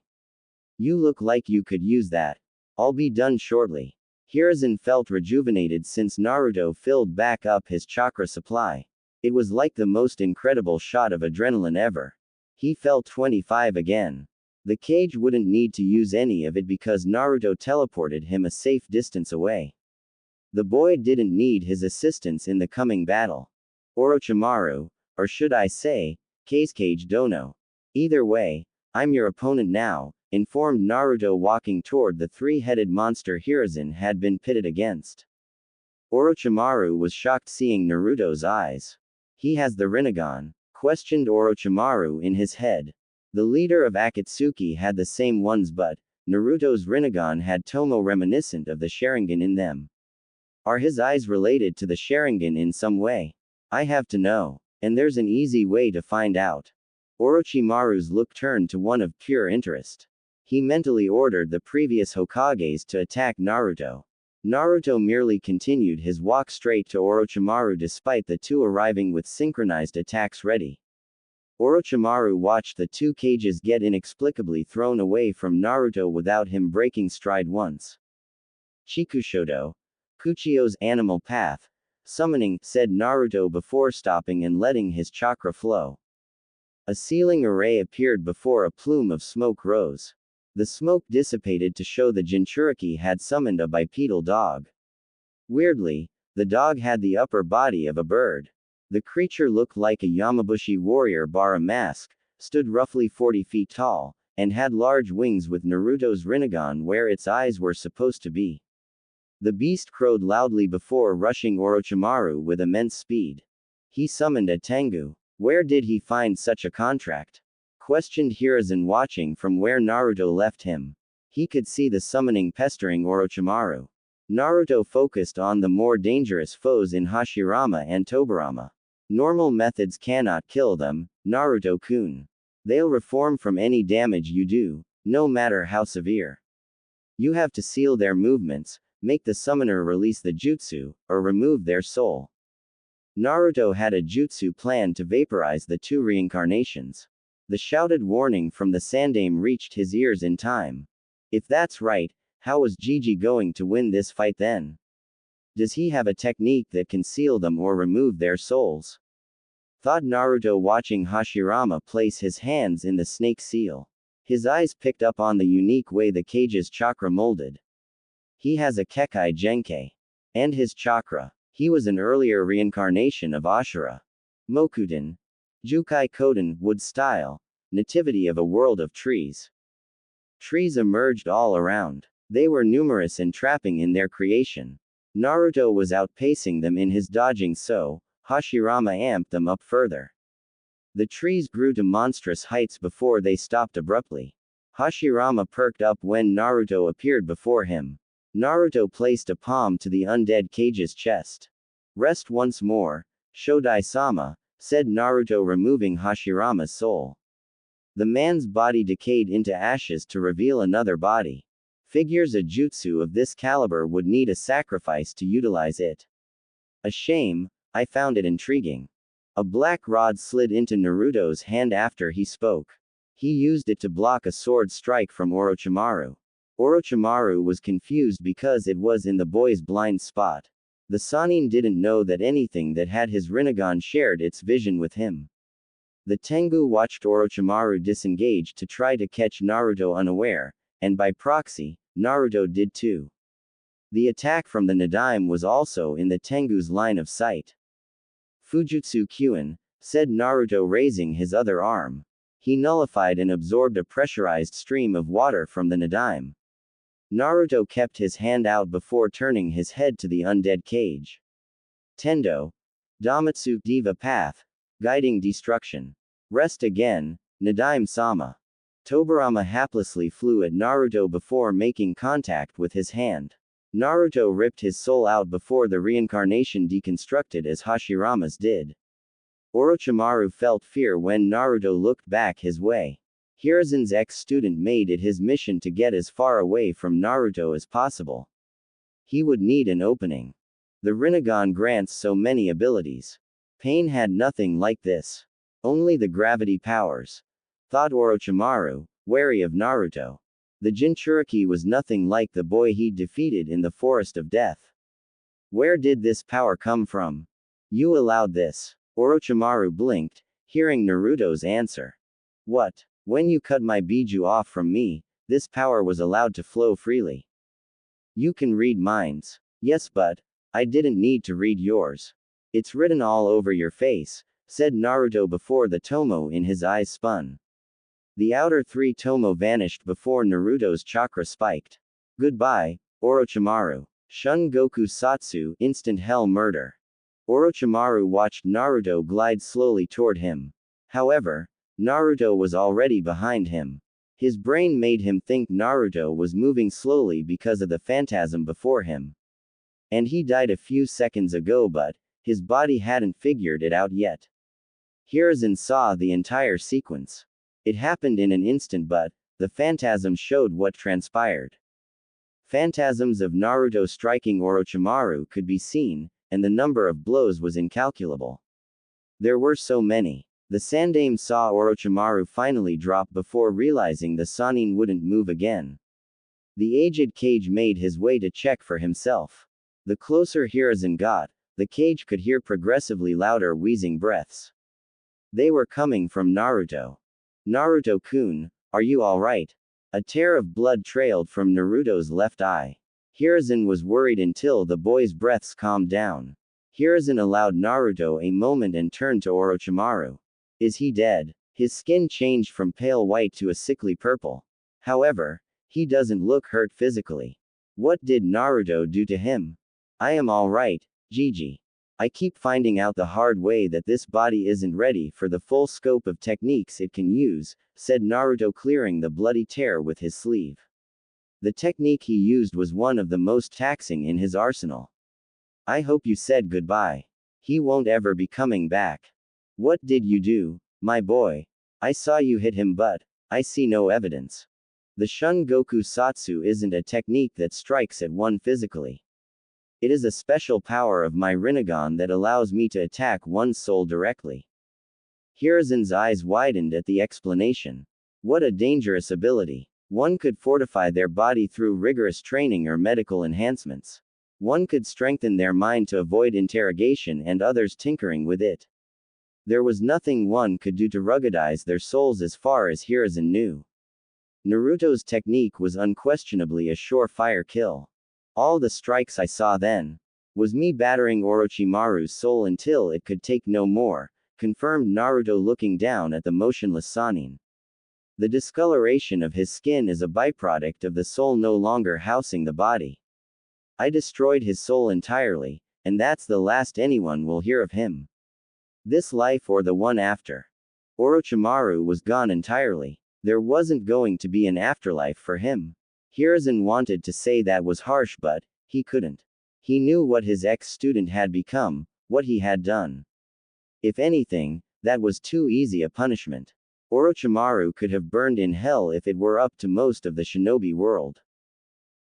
You look like you could use that. I'll be done shortly. Hiruzen felt rejuvenated since Naruto filled back up his chakra supply. It was like the most incredible shot of adrenaline ever. He felt 25 again. The cage wouldn't need to use any of it because Naruto teleported him a safe distance away. The boy didn't need his assistance in the coming battle. Orochimaru, or should I say, Kazekage Dono. Either way, I'm your opponent now, informed Naruto, walking toward the three-headed monster Hiruzen had been pitted against. Orochimaru was shocked seeing Naruto's eyes. He has the Rinnegan? Questioned Orochimaru in his head. The leader of Akatsuki had the same ones, but Naruto's Rinnegan had Tomo reminiscent of the Sharingan in them. Are his eyes related to the Sharingan in some way? I have to know. And there's an easy way to find out. Orochimaru's look turned to one of pure interest. He mentally ordered the previous Hokages to attack Naruto. Naruto merely continued his walk straight to Orochimaru despite the two arriving with synchronized attacks ready. Orochimaru watched the two cages get inexplicably thrown away from Naruto without him breaking stride once. Chikushodo, Kuchio's animal path. Summoning, said Naruto before stopping and letting his chakra flow. A sealing array appeared before a plume of smoke rose. The smoke dissipated to show the Jinchuriki had summoned a bipedal dog. Weirdly, the dog had the upper body of a bird. The creature looked like a Yamabushi warrior bar a mask, stood roughly 40 feet tall, and had large wings with Naruto's Rinnegan where its eyes were supposed to be. The beast crowed loudly before rushing Orochimaru with immense speed. He summoned a Tengu. Where did he find such a contract? Questioned Hiruzen, watching from where Naruto left him. He could see the summoning pestering Orochimaru. Naruto focused on the more dangerous foes in Hashirama and Tobirama. Normal methods cannot kill them, Naruto-kun. They'll reform from any damage you do, no matter how severe. You have to seal their movements, make the summoner release the jutsu, or remove their soul. Naruto had a jutsu plan to vaporize the two reincarnations. The shouted warning from the Sandaime reached his ears in time. If that's right, how was Gigi going to win this fight then? Does he have a technique that can seal them or remove their souls? Thought Naruto, watching Hashirama place his hands in the snake seal. His eyes picked up on the unique way the cage's chakra molded. He has a Kekkei Genkei. And his chakra. He was an earlier reincarnation of Ashura. Mokuden. Jukai Koden, wood style. Nativity of a world of trees. Trees emerged all around. They were numerous and trapping in their creation. Naruto was outpacing them in his dodging, so Hashirama amped them up further. The trees grew to monstrous heights before they stopped abruptly. Hashirama perked up when Naruto appeared before him. Naruto placed a palm to the undead cage's chest. Rest once more, Shodai-sama, said Naruto, removing Hashirama's soul. The man's body decayed into ashes to reveal another body. Figures a jutsu of this caliber would need a sacrifice to utilize it. A shame, I found it intriguing. A black rod slid into Naruto's hand after he spoke. He used it to block a sword strike from Orochimaru. Orochimaru was confused because it was in the boy's blind spot. The Sannin didn't know that anything that had his Rinnegan shared its vision with him. The Tengu watched Orochimaru disengage to try to catch Naruto unaware, and by proxy, Naruto did too. The attack from the Nadaime was also in the Tengu's line of sight. Fujutsu Kyuin, said Naruto, raising his other arm. He nullified and absorbed a pressurized stream of water from the Nadaime. Naruto kept his hand out before turning his head to the undead cage. Tendo. Damatsu Diva Path. Guiding destruction. Rest again, Nadaime-sama. Tobirama haplessly flew at Naruto before making contact with his hand. Naruto ripped his soul out before the reincarnation deconstructed as Hashirama's did. Orochimaru felt fear when Naruto looked back his way. Hiruzen's ex-student made it his mission to get as far away from Naruto as possible. He would need an opening. The Rinnegan grants so many abilities. Pain had nothing like this. Only the gravity powers, thought Orochimaru, wary of Naruto. The Jinchuriki was nothing like the boy he'd defeated in the Forest of Death. Where did this power come from? You allowed this. Orochimaru blinked, hearing Naruto's answer. What? When you cut my biju off from me, this power was allowed to flow freely. You can read minds. Yes, but I didn't need to read yours. It's written all over your face, said Naruto before the tomo in his eyes spun. The outer 3 tomo vanished before Naruto's chakra spiked. Goodbye, Orochimaru. Shun Goku Satsu, instant hell murder. Orochimaru watched Naruto glide slowly toward him. However, Naruto was already behind him. His brain made him think Naruto was moving slowly because of the phantasm before him. And he died a few seconds ago, but his body hadn't figured it out yet. Hiruzen saw the entire sequence. It happened in an instant, but the phantasm showed what transpired. Phantasms of Naruto striking Orochimaru could be seen, and the number of blows was incalculable. There were so many. The Sandaime saw Orochimaru finally drop before realizing the Sannin wouldn't move again. The aged Kage made his way to check for himself. The closer Hiruzen got, the Kage could hear progressively louder wheezing breaths. They were coming from Naruto. Naruto-kun, are you alright? A tear of blood trailed from Naruto's left eye. Hiruzen was worried until the boy's breaths calmed down. Hiruzen allowed Naruto a moment and turned to Orochimaru. Is he dead? His skin changed from pale white to a sickly purple. However, he doesn't look hurt physically. What did Naruto do to him? I am alright, Gigi. I keep finding out the hard way that this body isn't ready for the full scope of techniques it can use, said Naruto, clearing the bloody tear with his sleeve. The technique he used was one of the most taxing in his arsenal. I hope you said goodbye. He won't ever be coming back. What did you do, my boy? I saw you hit him, but I see no evidence. The Shun Goku Satsu isn't a technique that strikes at one physically. It is a special power of my Rinnegan that allows me to attack one's soul directly. Hiruzen's eyes widened at the explanation. What a dangerous ability. One could fortify their body through rigorous training or medical enhancements. One could strengthen their mind to avoid interrogation and others tinkering with it. There was nothing one could do to ruggedize their souls as far as Hiruzen knew. Naruto's technique was unquestionably a surefire kill. All the strikes I saw then was me battering Orochimaru's soul until it could take no more, confirmed Naruto, looking down at the motionless Sannin. The discoloration of his skin is a byproduct of the soul no longer housing the body. I destroyed his soul entirely, and that's the last anyone will hear of him. This life or the one after. Orochimaru was gone entirely. There wasn't going to be an afterlife for him. Hiruzen wanted to say that was harsh, but he couldn't. He knew what his ex-student had become, what he had done. If anything, that was too easy a punishment. Orochimaru could have burned in hell if it were up to most of the shinobi world.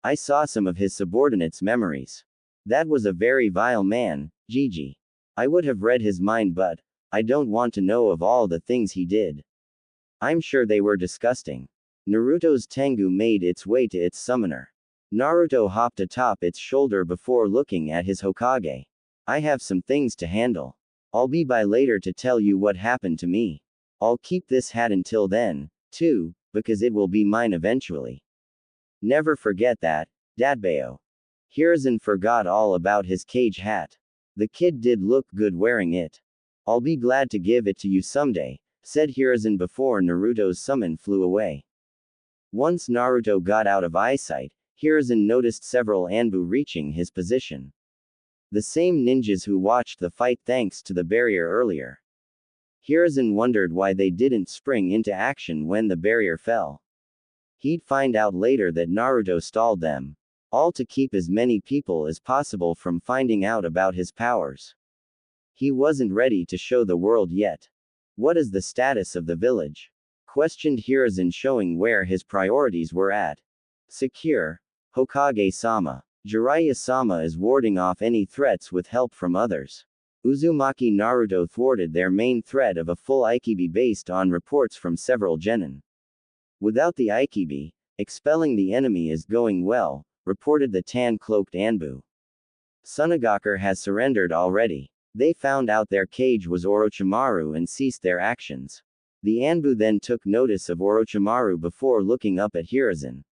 I saw some of his subordinates' memories. That was a very vile man, Gigi. I would have read his mind, but I don't want to know of all the things he did. I'm sure they were disgusting. Naruto's Tengu made its way to its summoner. Naruto hopped atop its shoulder before looking at his Hokage. I have some things to handle. I'll be by later to tell you what happened to me. I'll keep this hat until then, too, because it will be mine eventually. Never forget that, Dadbeo. Hiruzen forgot all about his Kage hat. The kid did look good wearing it. I'll be glad to give it to you someday, said Hiruzen before Naruto's summon flew away. Once Naruto got out of eyesight, Hiruzen noticed several Anbu reaching his position. The same ninjas who watched the fight thanks to the barrier earlier. Hiruzen wondered why they didn't spring into action when the barrier fell. He'd find out later that Naruto stalled them, all to keep as many people as possible from finding out about his powers. He wasn't ready to show the world yet. What is the status of the village? Questioned Hiruzen, showing where his priorities were at. Secure, Hokage-sama. Jiraiya-sama is warding off any threats with help from others. Uzumaki Naruto thwarted their main threat of a full Ikibi based on reports from several genin. Without the Ikibi, expelling the enemy is going well, reported the tan-cloaked Anbu. Sunagakur has surrendered already. They found out their cage was Orochimaru and ceased their actions. The Anbu then took notice of Orochimaru before looking up at Hiruzen.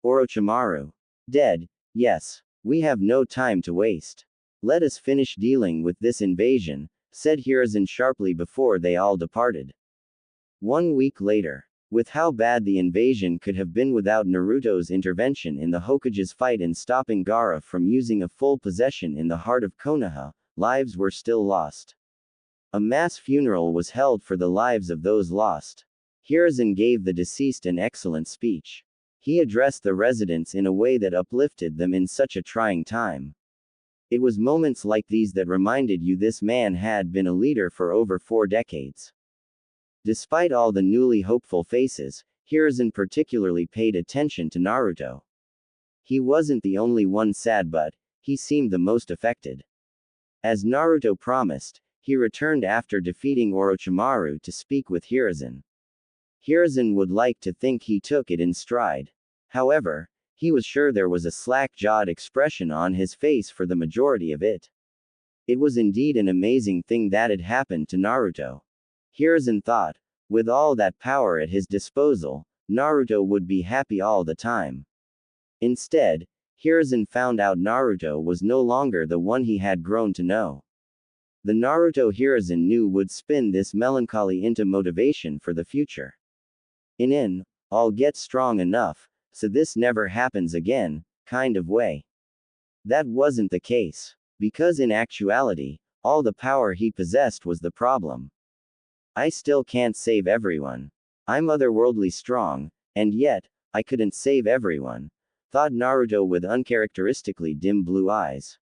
Orochimaru. Dead, yes. We have no time to waste. Let us finish dealing with this invasion, said Hiruzen sharply before they all departed. 1 week later. With how bad the invasion could have been without Naruto's intervention in the Hokage's fight and stopping Gaara from using a full possession in the heart of Konoha, lives were still lost. A mass funeral was held for the lives of those lost. Hiruzen gave the deceased an excellent speech. He addressed the residents in a way that uplifted them in such a trying time. It was moments like these that reminded you this man had been a leader for over 4 decades. Despite all the newly hopeful faces, Hiruzen particularly paid attention to Naruto. He wasn't the only one sad, but he seemed the most affected. As Naruto promised, he returned after defeating Orochimaru to speak with Hiruzen. Hiruzen would like to think he took it in stride. However, he was sure there was a slack-jawed expression on his face for the majority of it. It was indeed an amazing thing that had happened to Naruto. Hiruzen thought, with all that power at his disposal, Naruto would be happy all the time. Instead, Hiruzen found out Naruto was no longer the one he had grown to know. The Naruto Hiruzen knew would spin this melancholy into motivation for the future. In an, I'll get strong enough, so this never happens again, kind of way. That wasn't the case. Because in actuality, all the power he possessed was the problem. I still can't save everyone. I'm otherworldly strong, and yet, I couldn't save everyone, thought Naruto with uncharacteristically dim blue eyes.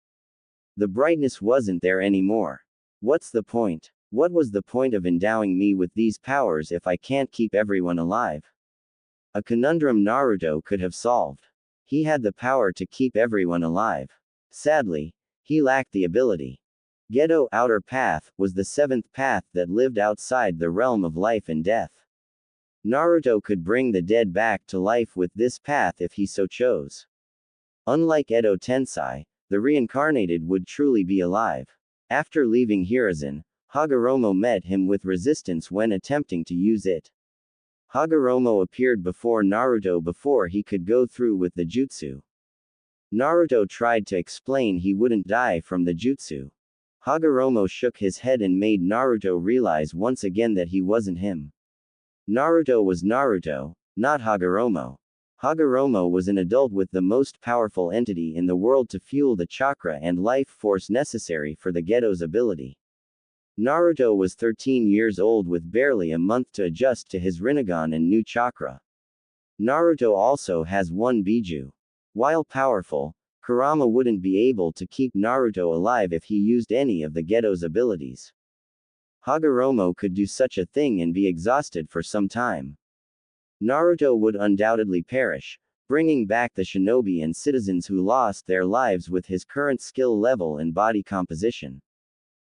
The brightness wasn't there anymore. What's the point? What was the point of endowing me with these powers if I can't keep everyone alive? A conundrum Naruto could have solved. He had the power to keep everyone alive. Sadly, he lacked the ability. Gedo Outer Path was the 7th path that lived outside the realm of life and death. Naruto could bring the dead back to life with this path if he so chose. Unlike Edo Tensei, the reincarnated would truly be alive. After leaving Hiruzen, Hagoromo met him with resistance when attempting to use it. Hagoromo appeared before Naruto before he could go through with the jutsu. Naruto tried to explain he wouldn't die from the jutsu. Hagoromo shook his head and made Naruto realize once again that he wasn't him. Naruto was Naruto, not Hagoromo. Hagoromo was an adult with the most powerful entity in the world to fuel the chakra and life force necessary for the Gedo's ability. Naruto was 13 years old with barely a month to adjust to his Rinnegan and new chakra. Naruto also has one Biju. While powerful, Kurama wouldn't be able to keep Naruto alive if he used any of the Gedo's abilities. Hagoromo could do such a thing and be exhausted for some time. Naruto would undoubtedly perish, bringing back the shinobi and citizens who lost their lives with his current skill level and body composition.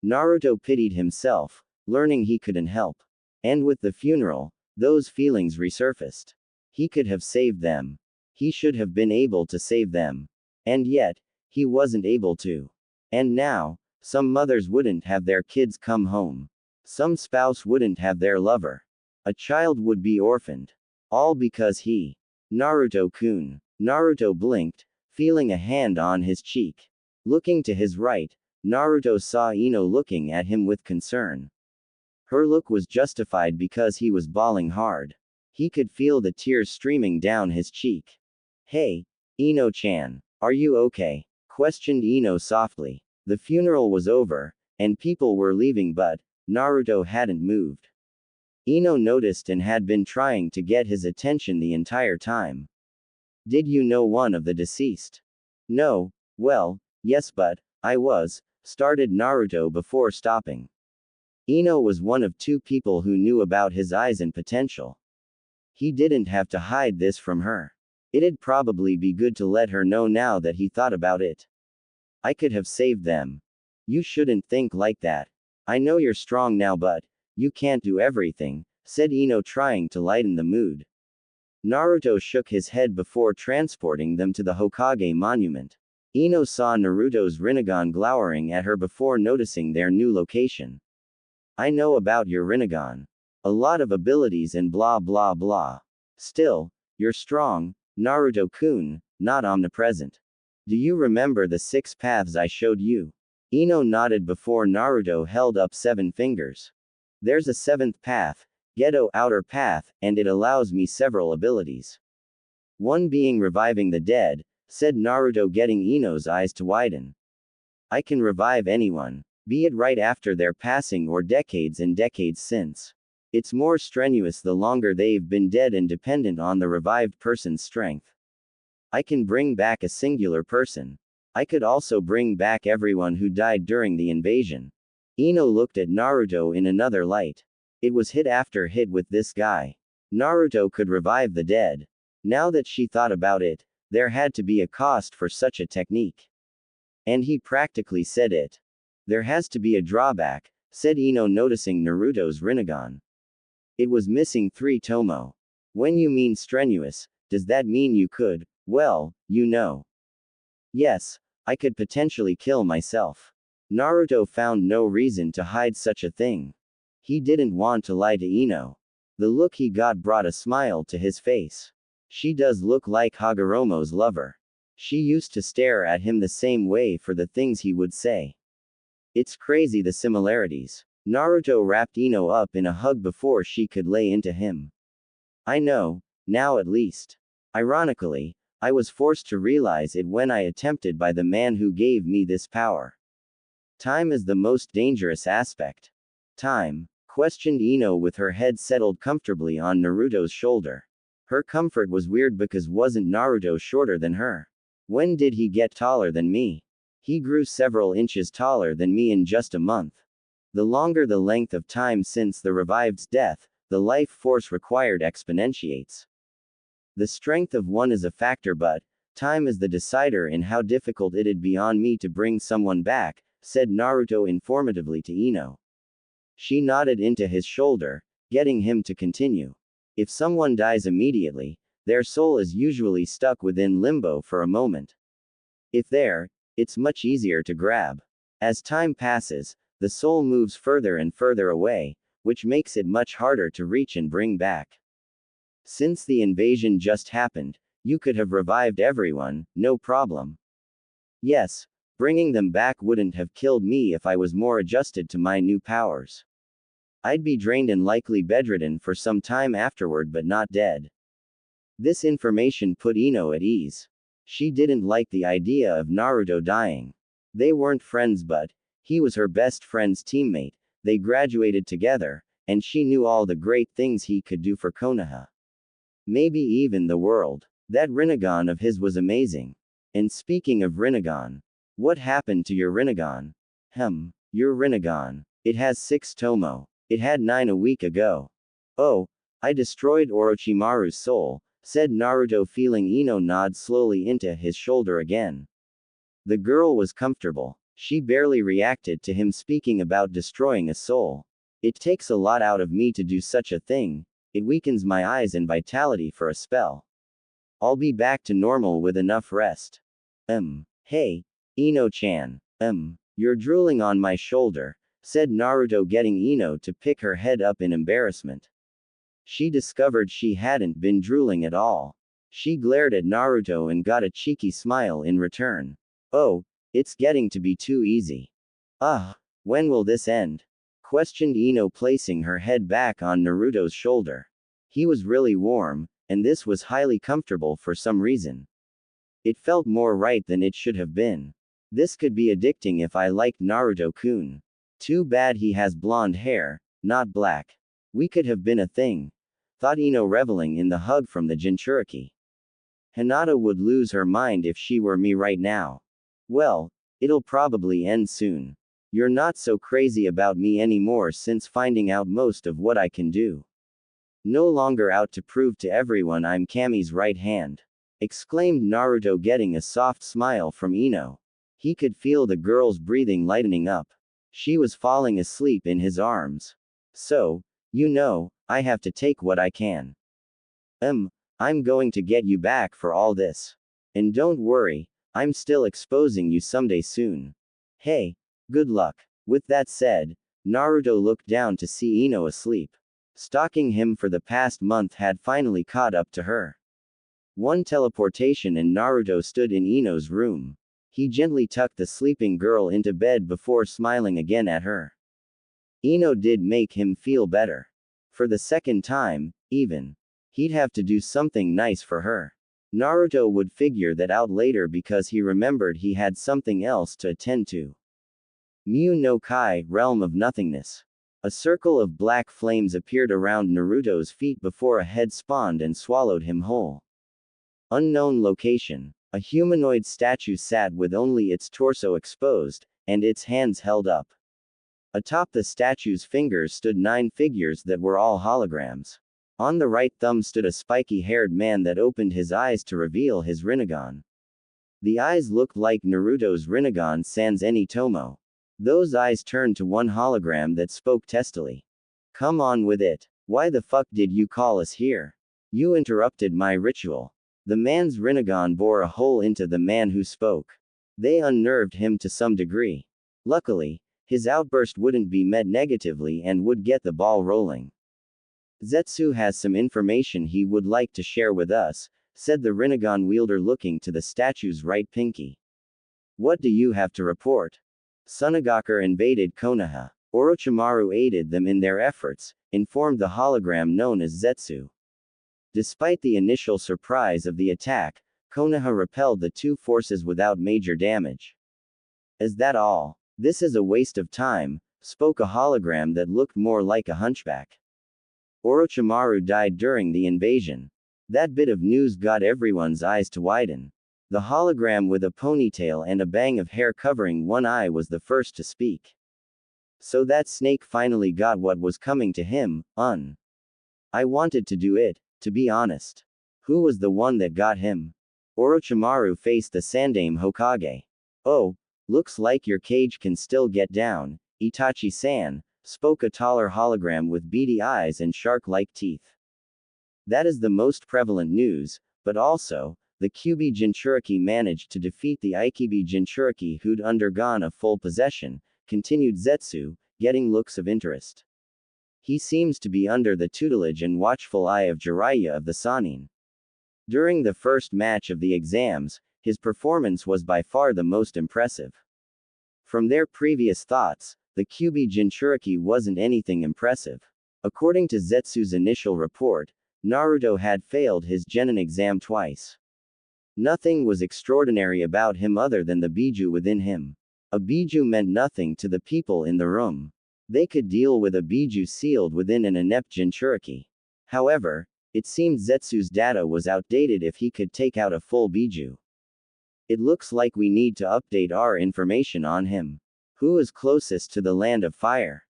Naruto pitied himself, learning he couldn't help. And with the funeral, those feelings resurfaced. He could have saved them. He should have been able to save them. And yet, he wasn't able to. And now, some mothers wouldn't have their kids come home. Some spouse wouldn't have their lover. A child would be orphaned. All because he. Naruto-kun. Naruto blinked, feeling a hand on his cheek. Looking to his right, Naruto saw Ino looking at him with concern. Her look was justified because he was bawling hard. He could feel the tears streaming down his cheek. Hey, Ino-chan. Are you okay? Questioned Ino softly. The funeral was over, and people were leaving but, Naruto hadn't moved. Ino noticed and had been trying to get his attention the entire time. Did you know one of the deceased? No, well, yes but, I was, started Naruto before stopping. Ino was one of 2 people who knew about his eyes and potential. He didn't have to hide this from her. It'd probably be good to let her know now that he thought about it. I could have saved them. You shouldn't think like that. I know you're strong now, but you can't do everything, said Ino, trying to lighten the mood. Naruto shook his head before transporting them to the Hokage monument. Ino saw Naruto's Rinnegan glowering at her before noticing their new location. I know about your Rinnegan. A lot of abilities and blah blah blah. Still, you're strong, Naruto-kun, not omnipresent. Do you remember the 6 paths I showed you? Ino nodded before Naruto held up 7 fingers. There's a 7th path, Geto outer path, and it allows me several abilities. One being reviving the dead, said Naruto, getting Ino's eyes to widen. I can revive anyone, be it right after their passing or decades and decades since. It's more strenuous the longer they've been dead and dependent on the revived person's strength. I can bring back a singular person. I could also bring back everyone who died during the invasion. Ino looked at Naruto in another light. It was hit after hit with this guy. Naruto could revive the dead. Now that she thought about it, there had to be a cost for such a technique. And he practically said it. There has to be a drawback, said Ino, noticing Naruto's Rinnegan. It was missing 3 tomo. When you mean strenuous, does that mean you could, well, you know. Yes, I could potentially kill myself. Naruto found no reason to hide such a thing. He didn't want to lie to Ino. The look he got brought a smile to his face. She does look like Hagoromo's lover. She used to stare at him the same way for the things he would say. It's crazy the similarities. Naruto wrapped Ino up in a hug before she could lay into him. I know, now at least. Ironically, I was forced to realize it when I attempted by the man who gave me this power. Time is the most dangerous aspect. Time? Questioned Ino with her head settled comfortably on Naruto's shoulder. Her comfort was weird because wasn't Naruto shorter than her? When did he get taller than me? He grew several inches taller than me in just a month. The longer the length of time since the revived's death, the life force required exponentiates. The strength of one is a factor, but time is the decider in how difficult it'd be on me to bring someone back, said Naruto informatively to Ino. She nodded into his shoulder, getting him to continue. If someone dies immediately, their soul is usually stuck within limbo for a moment. If there, it's much easier to grab. As time passes, the soul moves further and further away, which makes it much harder to reach and bring back. Since the invasion just happened, you could have revived everyone, no problem. Yes, bringing them back wouldn't have killed me if I was more adjusted to my new powers. I'd be drained and likely bedridden for some time afterward, but not dead. This information put Ino at ease. She didn't like the idea of Naruto dying. They weren't friends, but he was her best friend's teammate, they graduated together, and she knew all the great things he could do for Konoha. Maybe even the world. That Rinnegan of his was amazing. And speaking of Rinnegan, what happened to your Rinnegan? Your Rinnegan. It has 6 tomo. It had 9 a week ago. Oh, I destroyed Orochimaru's soul, said Naruto, feeling Ino nod slowly into his shoulder again. The girl was comfortable. She barely reacted to him speaking about destroying a soul. It takes a lot out of me to do such a thing. It weakens my eyes and vitality for a spell. I'll be back to normal with enough rest. Hey, Ino-chan. You're drooling on my shoulder, said Naruto, getting Ino to pick her head up in embarrassment. She discovered she hadn't been drooling at all. She glared at Naruto and got a cheeky smile in return. Oh, it's getting to be too easy. When will this end? Questioned Ino, placing her head back on Naruto's shoulder. He was really warm, and this was highly comfortable for some reason. It felt more right than it should have been. This could be addicting if I liked Naruto-kun. Too bad he has blonde hair, not black. We could have been a thing. Thought Ino, reveling in the hug from the Jinchuriki. Hinata would lose her mind if she were me right now. Well, it'll probably end soon. You're not so crazy about me anymore since finding out most of what I can do. No longer out to prove to everyone I'm Kami's right hand. Exclaimed Naruto, getting a soft smile from Ino. He could feel the girl's breathing lightening up. She was falling asleep in his arms. So, I have to take what I can. I'm going to get you back for all this. And don't worry, I'm still exposing you someday soon. Hey, good luck. With that said, Naruto looked down to see Ino asleep. Stalking him for the past month had finally caught up to her. One teleportation and Naruto stood in Ino's room. He gently tucked the sleeping girl into bed before smiling again at her. Ino did make him feel better. For the second time, even. He'd have to do something nice for her. Naruto would figure that out later because he remembered he had something else to attend to. Mu no Kai, Realm of Nothingness. A circle of black flames appeared around Naruto's feet before a head spawned and swallowed him whole. Unknown location. A humanoid statue sat with only its torso exposed, and its hands held up. Atop the statue's fingers stood 9 figures that were all holograms. On the right thumb stood a spiky-haired man that opened his eyes to reveal his Rinnegan. The eyes looked like Naruto's Rinnegan sans any Tomo. Those eyes turned to one hologram that spoke testily. Come on with it. Why the fuck did you call us here? You interrupted my ritual. The man's Rinnegan bore a hole into the man who spoke. They unnerved him to some degree. Luckily, his outburst wouldn't be met negatively and would get the ball rolling. Zetsu has some information he would like to share with us, said the Rinnegan wielder looking to the statue's right pinky. What do you have to report? Sunagakur invaded Konoha. Orochimaru aided them in their efforts, informed the hologram known as Zetsu. Despite the initial surprise of the attack, Konoha repelled the 2 forces without major damage. Is that all? This is a waste of time, spoke a hologram that looked more like a hunchback. Orochimaru died during the invasion. That bit of news got everyone's eyes to widen. The hologram with a ponytail and a bang of hair covering one eye was the first to speak. So that snake finally got what was coming to him, I wanted to do it, to be honest. Who was the one that got him? Orochimaru faced the Sandaime Hokage. Oh, looks like your cage can still get down, Itachi-san, spoke a taller hologram with beady eyes and shark-like teeth. That is the most prevalent news, but also, the Kyuubi Jinchuriki managed to defeat the Ikibi Jinchuriki who'd undergone a full possession, continued Zetsu, getting looks of interest. He seems to be under the tutelage and watchful eye of Jiraiya of the Sannin. During the first match of the exams, his performance was by far the most impressive. From their previous thoughts, the Kyuubi Jinchuriki wasn't anything impressive. According to Zetsu's initial report, Naruto had failed his Genin exam twice. Nothing was extraordinary about him other than the Biju within him. A Biju meant nothing to the people in the room. They could deal with a Biju sealed within an inept Jinchuriki. However, it seemed Zetsu's data was outdated if he could take out a full Biju. It looks like we need to update our information on him. Who is closest to the land of fire?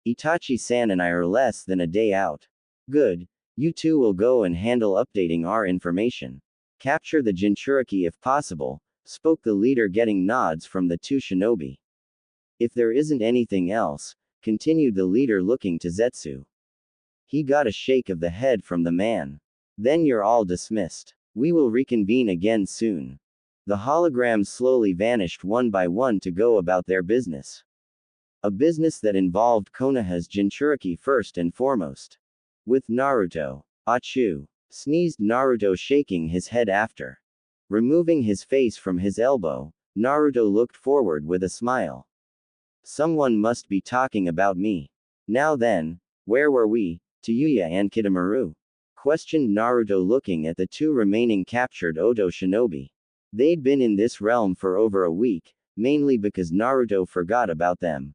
Itachi-san and I are less than a day out. Good. You two will go and handle updating our information. Capture the Jinchuriki if possible, spoke the leader getting nods from the 2 shinobi. If there isn't anything else, continued the leader looking to Zetsu. He got a shake of the head from the man. Then you're all dismissed. We will reconvene again soon. The holograms slowly vanished one by one to go about their business. A business that involved Konoha's Jinchuriki first and foremost. With Naruto. Achoo! Sneezed Naruto, shaking his head after. Removing his face from his elbow, Naruto looked forward with a smile. Someone must be talking about me. Now then, where were we, Tayuya and Kidomaru? Questioned Naruto looking at the 2 remaining captured Oto shinobi. They'd been in this realm for over a week, mainly because Naruto forgot about them.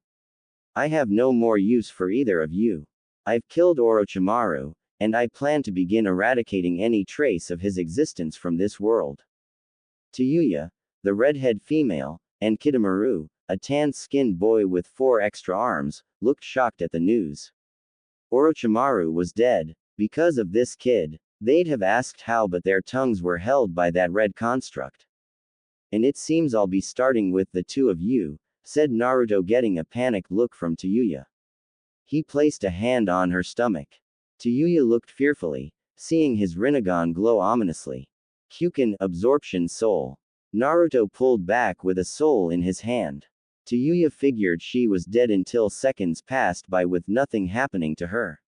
I have no more use for either of you. I've killed Orochimaru, and I plan to begin eradicating any trace of his existence from this world. Tayuya, the redhead female, and Kidomaru, a tan-skinned boy with 4 extra arms, looked shocked at the news. Orochimaru was dead. Because of this kid, they'd have asked how, but their tongues were held by that red construct. And it seems I'll be starting with the two of you, said Naruto, getting a panicked look from Tayuya. He placed a hand on her stomach. Tayuya looked fearfully, seeing his Rinnegan glow ominously. Kyukin, absorption soul. Naruto pulled back with a soul in his hand. Tayuya figured she was dead until seconds passed by with nothing happening to her.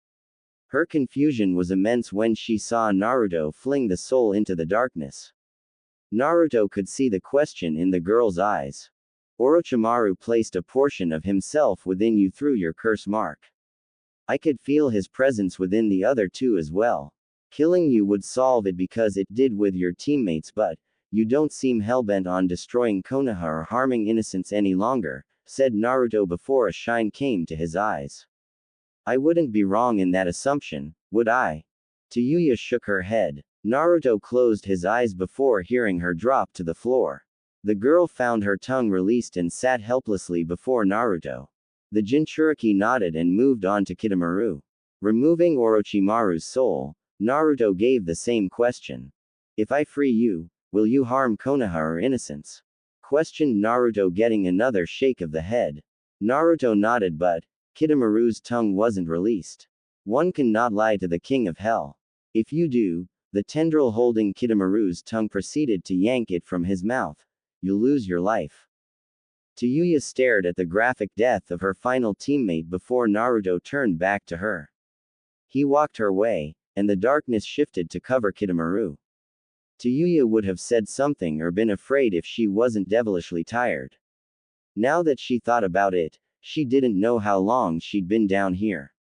Her confusion was immense when she saw Naruto fling the soul into the darkness. Naruto could see the question in the girl's eyes. Orochimaru placed a portion of himself within you through your curse mark. I could feel his presence within the other two as well. Killing you would solve it because it did with your teammates, but you don't seem hellbent on destroying Konoha or harming innocents any longer, said Naruto before a shine came to his eyes. I wouldn't be wrong in that assumption, would I? Tayuya shook her head. Naruto closed his eyes before hearing her drop to the floor. The girl found her tongue released and sat helplessly before Naruto. The Jinchuriki nodded and moved on to Kidomaru. Removing Orochimaru's soul, Naruto gave the same question. If I free you, will you harm Konoha or innocents? Questioned Naruto, getting another shake of the head. Naruto nodded, but Kidomaru's tongue wasn't released. One cannot lie to the king of hell. If you do, the tendril holding Kidomaru's tongue proceeded to yank it from his mouth. You'll lose your life. Tayuya stared at the graphic death of her final teammate before Naruto turned back to her. He walked her way, and the darkness shifted to cover Kidomaru. Tayuya would have said something or been afraid if she wasn't devilishly tired. Now that she thought about it, she didn't know how long she'd been down here.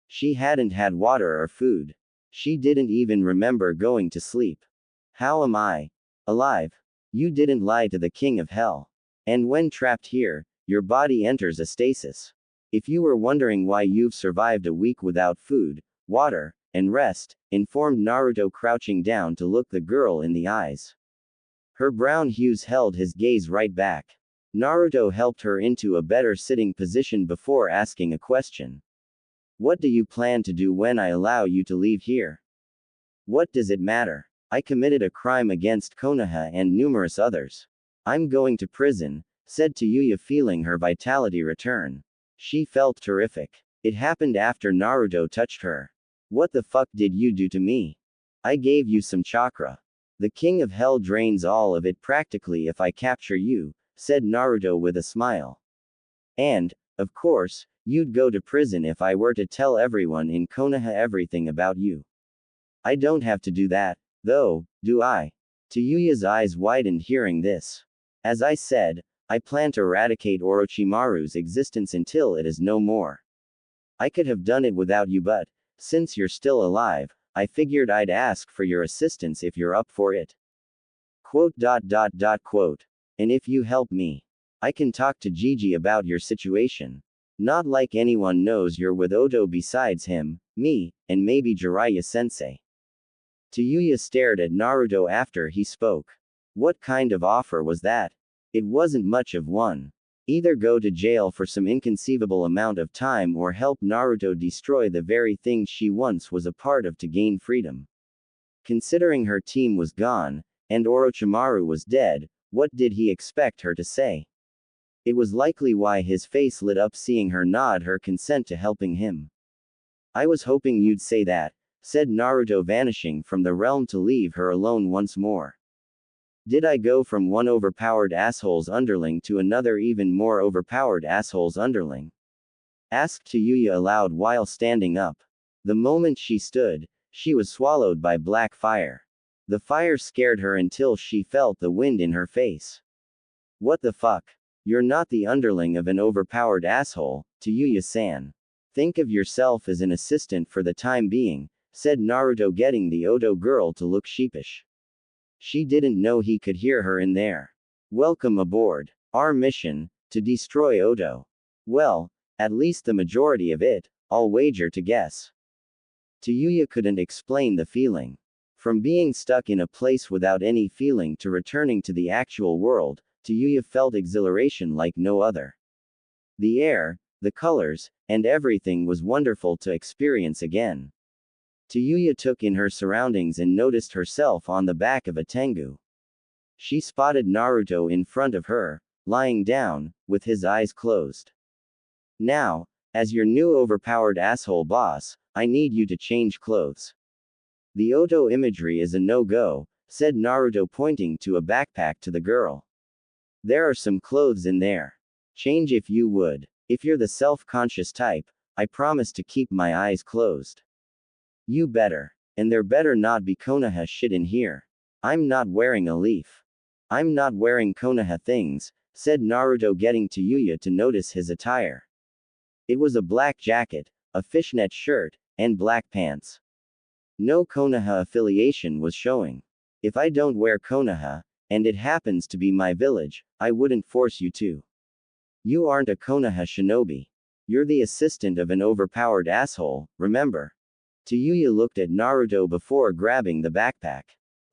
She hadn't had water or food. She didn't even remember going to sleep. How am I alive? You didn't lie to the king of hell. And when trapped here, your body enters a stasis. If you were wondering why you've survived a week without food, water, and rest, informed Naruto, crouching down to look the girl in the eyes. Her brown hues held his gaze right back. Naruto helped her into a better sitting position before asking a question. What do you plan to do when I allow you to leave here? What does it matter? I committed a crime against Konoha and numerous others. I'm going to prison, said Tayuya, feeling her vitality return. She felt terrific. It happened after Naruto touched her. What the fuck did you do to me? I gave you some chakra. The king of hell drains all of it practically if I capture you, said Naruto with a smile. And, of course, you'd go to prison if I were to tell everyone in Konoha everything about you. I don't have to do that, though, do I? Tayuya's eyes widened hearing this. As I said, I plan to eradicate Orochimaru's existence until it is no more. I could have done it without you, but since you're still alive, I figured I'd ask for your assistance if you're up for it. Quote. And if you help me, I can talk to Gigi about your situation. Not like anyone knows you're with Oto besides him, me, and maybe Jiraiya-sensei. Tayuya stared at Naruto after he spoke. What kind of offer was that? It wasn't much of one. Either go to jail for some inconceivable amount of time or help Naruto destroy the very thing she once was a part of to gain freedom. Considering her team was gone, and Orochimaru was dead, what did he expect her to say? It was likely why his face lit up seeing her nod her consent to helping him. I was hoping you'd say that, said Naruto, vanishing from the realm to leave her alone once more. Did I go from one overpowered asshole's underling to another even more overpowered asshole's underling? Asked Tayuya aloud while standing up. The moment she stood, she was swallowed by black fire. The fire scared her until she felt the wind in her face. What the fuck? You're not the underling of an overpowered asshole, Tayuya-san. Think of yourself as an assistant for the time being, said Naruto, getting the Oto girl to look sheepish. She didn't know he could hear her in there. Welcome aboard. Our mission, to destroy Oto. Well, at least the majority of it, I'll wager to guess. Tayuya couldn't explain the feeling. From being stuck in a place without any feeling to returning to the actual world, Tayuya felt exhilaration like no other. The air, the colors, and everything was wonderful to experience again. Tayuya took in her surroundings and noticed herself on the back of a tengu. She spotted Naruto in front of her, lying down, with his eyes closed. Now, as your new overpowered asshole boss, I need you to change clothes. The Oto imagery is a no-go, said Naruto pointing to a backpack to the girl. There are some clothes in there. Change if you would. If you're the self-conscious type, I promise to keep my eyes closed. You better. And there better not be Konoha shit in here. I'm not wearing a leaf. I'm not wearing Konoha things, said Naruto, getting to Yuya to notice his attire. It was a black jacket, a fishnet shirt, and black pants. No Konoha affiliation was showing. If I don't wear Konoha, and it happens to be my village, I wouldn't force you to. You aren't a Konoha shinobi. You're the assistant of an overpowered asshole, remember? Tayuya looked at Naruto before grabbing the backpack.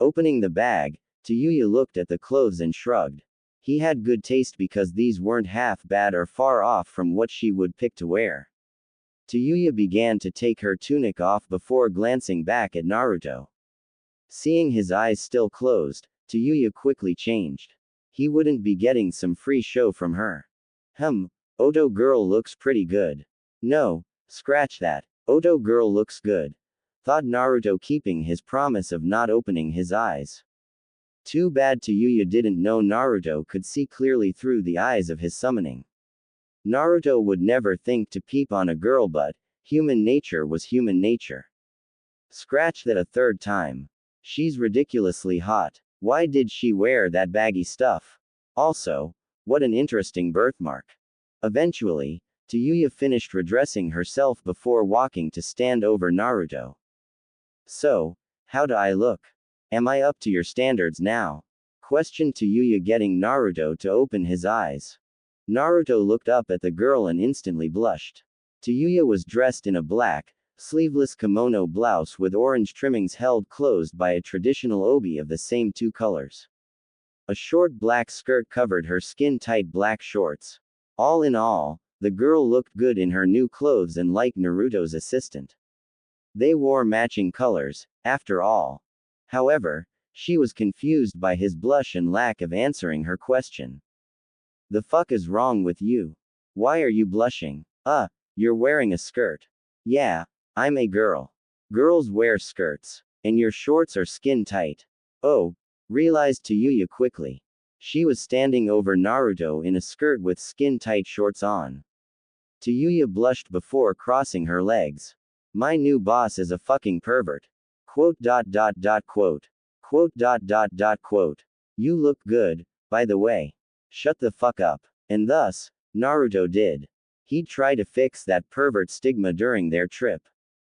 Opening the bag, Tayuya looked at the clothes and shrugged. He had good taste because these weren't half bad or far off from what she would pick to wear. Tayuya began to take her tunic off before glancing back at Naruto. Seeing his eyes still closed, Tayuya quickly changed. He wouldn't be getting some free show from her. Oto girl looks pretty good. No, scratch that. Oto girl looks good. Thought Naruto, keeping his promise of not opening his eyes. Too bad Tayuya didn't know Naruto could see clearly through the eyes of his summoning. Naruto would never think to peep on a girl, but human nature was human nature. Scratch that a third time. She's ridiculously hot. Why did she wear that baggy stuff? Also, what an interesting birthmark. Eventually, Tayuya finished redressing herself before walking to stand over Naruto. So, how do I look? Am I up to your standards now? Questioned Tayuya, getting Naruto to open his eyes. Naruto looked up at the girl and instantly blushed. Tayuya was dressed in a black, sleeveless kimono blouse with orange trimmings held closed by a traditional obi of the same two colors. A short black skirt covered her skin-tight black shorts. All in all, the girl looked good in her new clothes and like Naruto's assistant. They wore matching colors, after all. However, she was confused by his blush and lack of answering her question. The fuck is wrong with you? Why are you blushing? You're wearing a skirt. Yeah, I'm a girl. Girls wear skirts. And your shorts are skin tight. Oh, realized Tayuya quickly. She was standing over Naruto in a skirt with skin-tight shorts on. Tayuya blushed before crossing her legs. My new boss is a fucking pervert. Quote. Quote. You look good, by the way. Shut the fuck up. And thus, Naruto did. He'd try to fix that pervert stigma during their trip.